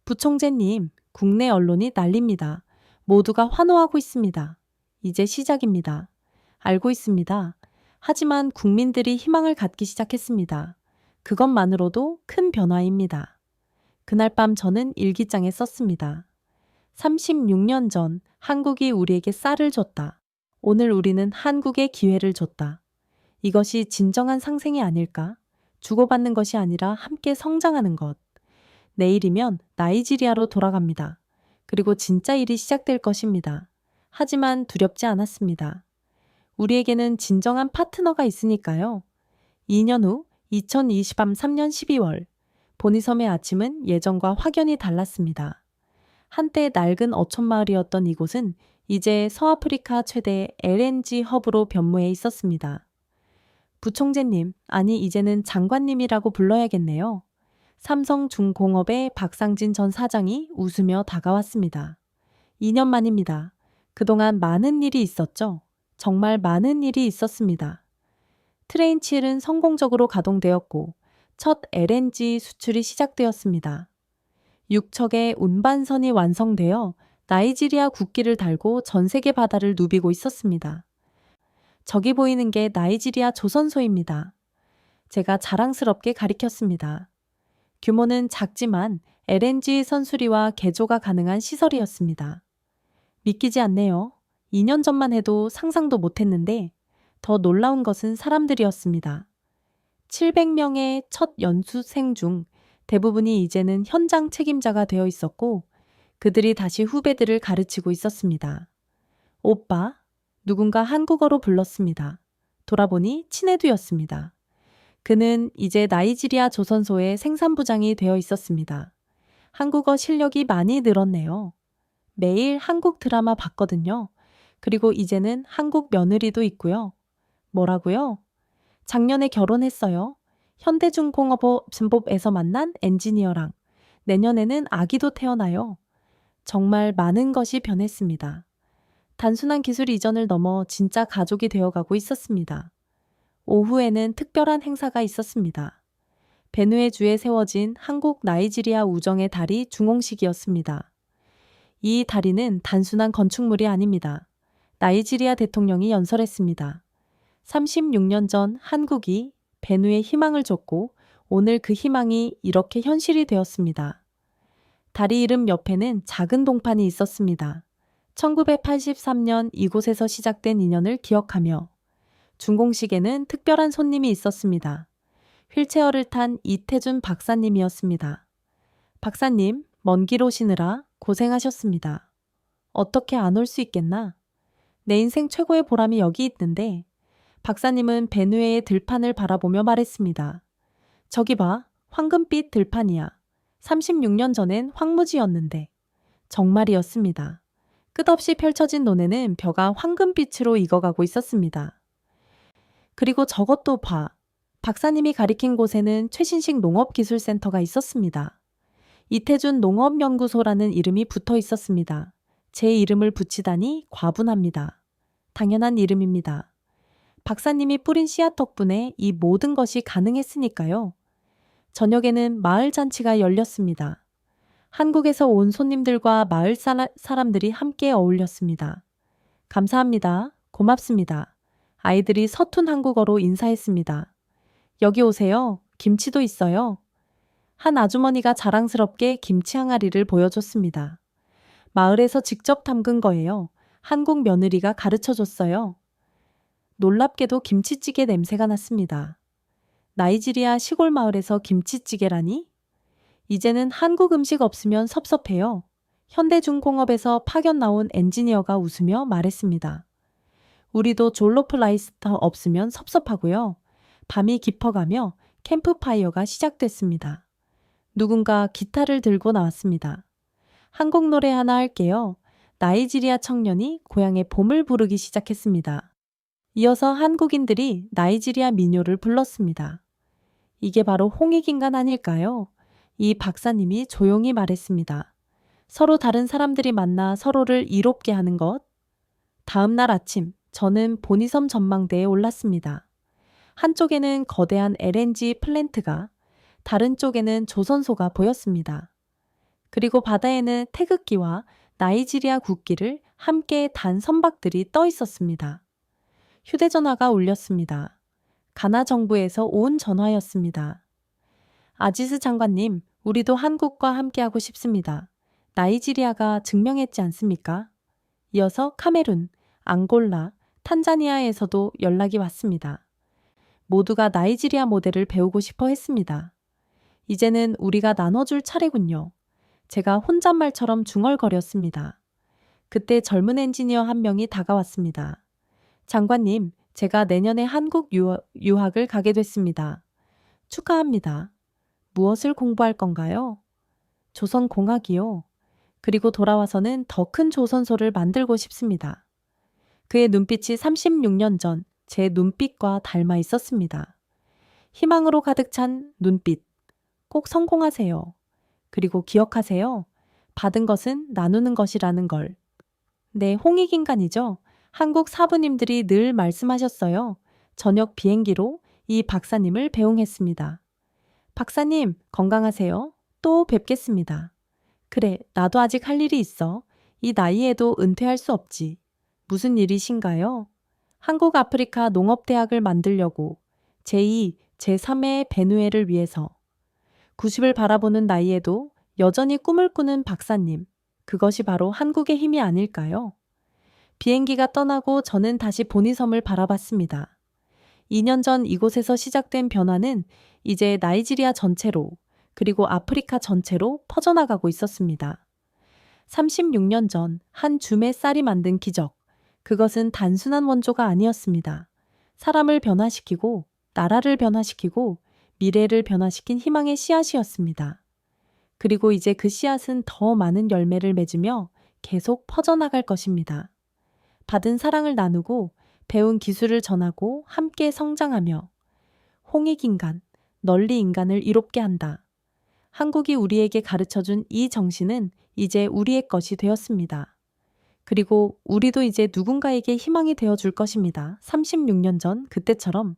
부총재님, 국내 언론이 난립니다. 모두가 환호하고 있습니다. 이제 시작입니다. 알고 있습니다. 하지만 국민들이 희망을 갖기 시작했습니다. 그것만으로도 큰 변화입니다. 그날 밤 저는 일기장에 썼습니다. 36년 전 한국이 우리에게 쌀을 줬다. 오늘 우리는 한국에 기회를 줬다. 이것이 진정한 상생이 아닐까? 주고받는 것이 아니라 함께 성장하는 것. 내일이면 나이지리아로 돌아갑니다. 그리고 진짜 일이 시작될 것입니다. 하지만 두렵지 않았습니다. 우리에게는 진정한 파트너가 있으니까요. 2년 후 2023년 12월 보니섬의 아침은 예전과 확연히 달랐습니다. 한때 낡은 어촌마을이었던 이곳은 이제 서아프리카 최대 LNG 허브로 변모해 있었습니다. 부총재님, 아니 이제는 장관님이라고 불러야겠네요. 삼성중공업의 박상진 전 사장이 웃으며 다가왔습니다. 2년 만입니다. 그동안 많은 일이 있었죠. 정말 많은 일이 있었습니다. 트레인칠은 성공적으로 가동되었고 첫 LNG 수출이 시작되었습니다. 6척의 운반선이 완성되어 나이지리아 국기를 달고 전 세계 바다를 누비고 있었습니다. 저기 보이는 게 나이지리아 조선소입니다. 제가 자랑스럽게 가리켰습니다. 규모는 작지만 LNG 선수리와 개조가 가능한 시설이었습니다. 믿기지 않네요. 2년 전만 해도 상상도 못했는데 더 놀라운 것은 사람들이었습니다. 700명의 첫 연수생 중 대부분이 이제는 현장 책임자가 되어 있었고 그들이 다시 후배들을 가르치고 있었습니다. 오빠, 누군가 한국어로 불렀습니다. 돌아보니 친애두였습니다. 그는 이제 나이지리아 조선소의 생산부장이 되어 있었습니다. 한국어 실력이 많이 늘었네요. 매일 한국 드라마 봤거든요. 그리고 이제는 한국 며느리도 있고요. 뭐라고요? 작년에 결혼했어요. 현대중공업에서 만난 엔지니어랑. 내년에는 아기도 태어나요. 정말 많은 것이 변했습니다. 단순한 기술 이전을 넘어 진짜 가족이 되어가고 있었습니다. 오후에는 특별한 행사가 있었습니다. 베누에주에 세워진 한국 나이지리아 우정의 다리 중홍식이었습니다. 이 다리는 단순한 건축물이 아닙니다. 나이지리아 대통령이 연설했습니다. 36년 전 한국이 베누에 희망을 줬고 오늘 그 희망이 이렇게 현실이 되었습니다. 다리 이름 옆에는 작은 동판이 있었습니다. 1983년 이곳에서 시작된 인연을 기억하며 준공식에는 특별한 손님이 있었습니다. 휠체어를 탄 이태준 박사님이었습니다. 박사님, 먼 길 오시느라 고생하셨습니다. 어떻게 안 올 수 있겠나? 내 인생 최고의 보람이 여기 있는데 박사님은 베누에의 들판을 바라보며 말했습니다. 저기 봐, 황금빛 들판이야. 36년 전엔 황무지였는데. 정말이었습니다. 끝없이 펼쳐진 논에는 벼가 황금빛으로 익어가고 있었습니다. 그리고 저것도 봐. 박사님이 가리킨 곳에는 최신식 농업기술센터가 있었습니다. 이태준 농업연구소라는 이름이 붙어 있었습니다. 제 이름을 붙이다니 과분합니다. 당연한 이름입니다. 박사님이 뿌린 씨앗 덕분에 이 모든 것이 가능했으니까요. 저녁에는 마을 잔치가 열렸습니다. 한국에서 온 손님들과 마을 사람들이 함께 어울렸습니다. 감사합니다. 고맙습니다. 아이들이 서툰 한국어로 인사했습니다. 여기 오세요. 김치도 있어요. 한 아주머니가 자랑스럽게 김치 항아리를 보여줬습니다. 마을에서 직접 담근 거예요. 한국 며느리가 가르쳐줬어요. 놀랍게도 김치찌개 냄새가 났습니다. 나이지리아 시골 마을에서 김치찌개라니? 이제는 한국 음식 없으면 섭섭해요. 현대중공업에서 파견 나온 엔지니어가 웃으며 말했습니다. 우리도 졸로프 라이스 없으면 섭섭하고요. 밤이 깊어가며 캠프파이어가 시작됐습니다. 누군가 기타를 들고 나왔습니다. 한국 노래 하나 할게요. 나이지리아 청년이 고향의 봄을 부르기 시작했습니다. 이어서 한국인들이 나이지리아 민요를 불렀습니다. 이게 바로 홍익인간 아닐까요? 이 박사님이 조용히 말했습니다. 서로 다른 사람들이 만나 서로를 이롭게 하는 것. 다음 날 아침, 저는 보니섬 전망대에 올랐습니다. 한쪽에는 거대한 LNG 플랜트가, 다른 쪽에는 조선소가 보였습니다. 그리고 바다에는 태극기와 나이지리아 국기를 함께 단 선박들이 떠 있었습니다. 휴대전화가 울렸습니다. 가나 정부에서 온 전화였습니다. 아지스 장관님, 우리도 한국과 함께하고 싶습니다. 나이지리아가 증명했지 않습니까? 이어서 카메룬, 앙골라, 탄자니아에서도 연락이 왔습니다. 모두가 나이지리아 모델을 배우고 싶어 했습니다. 이제는 우리가 나눠줄 차례군요. 제가 혼잣말처럼 중얼거렸습니다. 그때 젊은 엔지니어 한 명이 다가왔습니다. 장관님, 제가 내년에 한국 유학을 가게 됐습니다. 축하합니다. 무엇을 공부할 건가요? 조선공학이요. 그리고 돌아와서는 더 큰 조선소를 만들고 싶습니다. 그의 눈빛이 36년 전 제 눈빛과 닮아 있었습니다. 희망으로 가득 찬 눈빛. 꼭 성공하세요. 그리고 기억하세요. 받은 것은 나누는 것이라는 걸. 네, 홍익인간이죠. 한국 사부님들이 늘 말씀하셨어요. 저녁 비행기로 이 박사님을 배웅했습니다. 박사님, 건강하세요. 또 뵙겠습니다. 그래, 나도 아직 할 일이 있어. 이 나이에도 은퇴할 수 없지. 무슨 일이신가요? 한국 아프리카 농업대학을 만들려고 제2, 제3의 베누에를 위해서 90을 바라보는 나이에도 여전히 꿈을 꾸는 박사님. 그것이 바로 한국의 힘이 아닐까요? 비행기가 떠나고 저는 다시 보니섬을 바라봤습니다. 2년 전 이곳에서 시작된 변화는 이제 나이지리아 전체로 그리고 아프리카 전체로 퍼져나가고 있었습니다. 36년 전 한 줌의 쌀이 만든 기적. 그것은 단순한 원조가 아니었습니다. 사람을 변화시키고 나라를 변화시키고 미래를 변화시킨 희망의 씨앗이었습니다. 그리고 이제 그 씨앗은 더 많은 열매를 맺으며 계속 퍼져나갈 것입니다. 받은 사랑을 나누고 배운 기술을 전하고 함께 성장하며 홍익인간, 널리 인간을 이롭게 한다. 한국이 우리에게 가르쳐준 이 정신은 이제 우리의 것이 되었습니다. 그리고 우리도 이제 누군가에게 희망이 되어줄 것입니다. 36년 전 그때처럼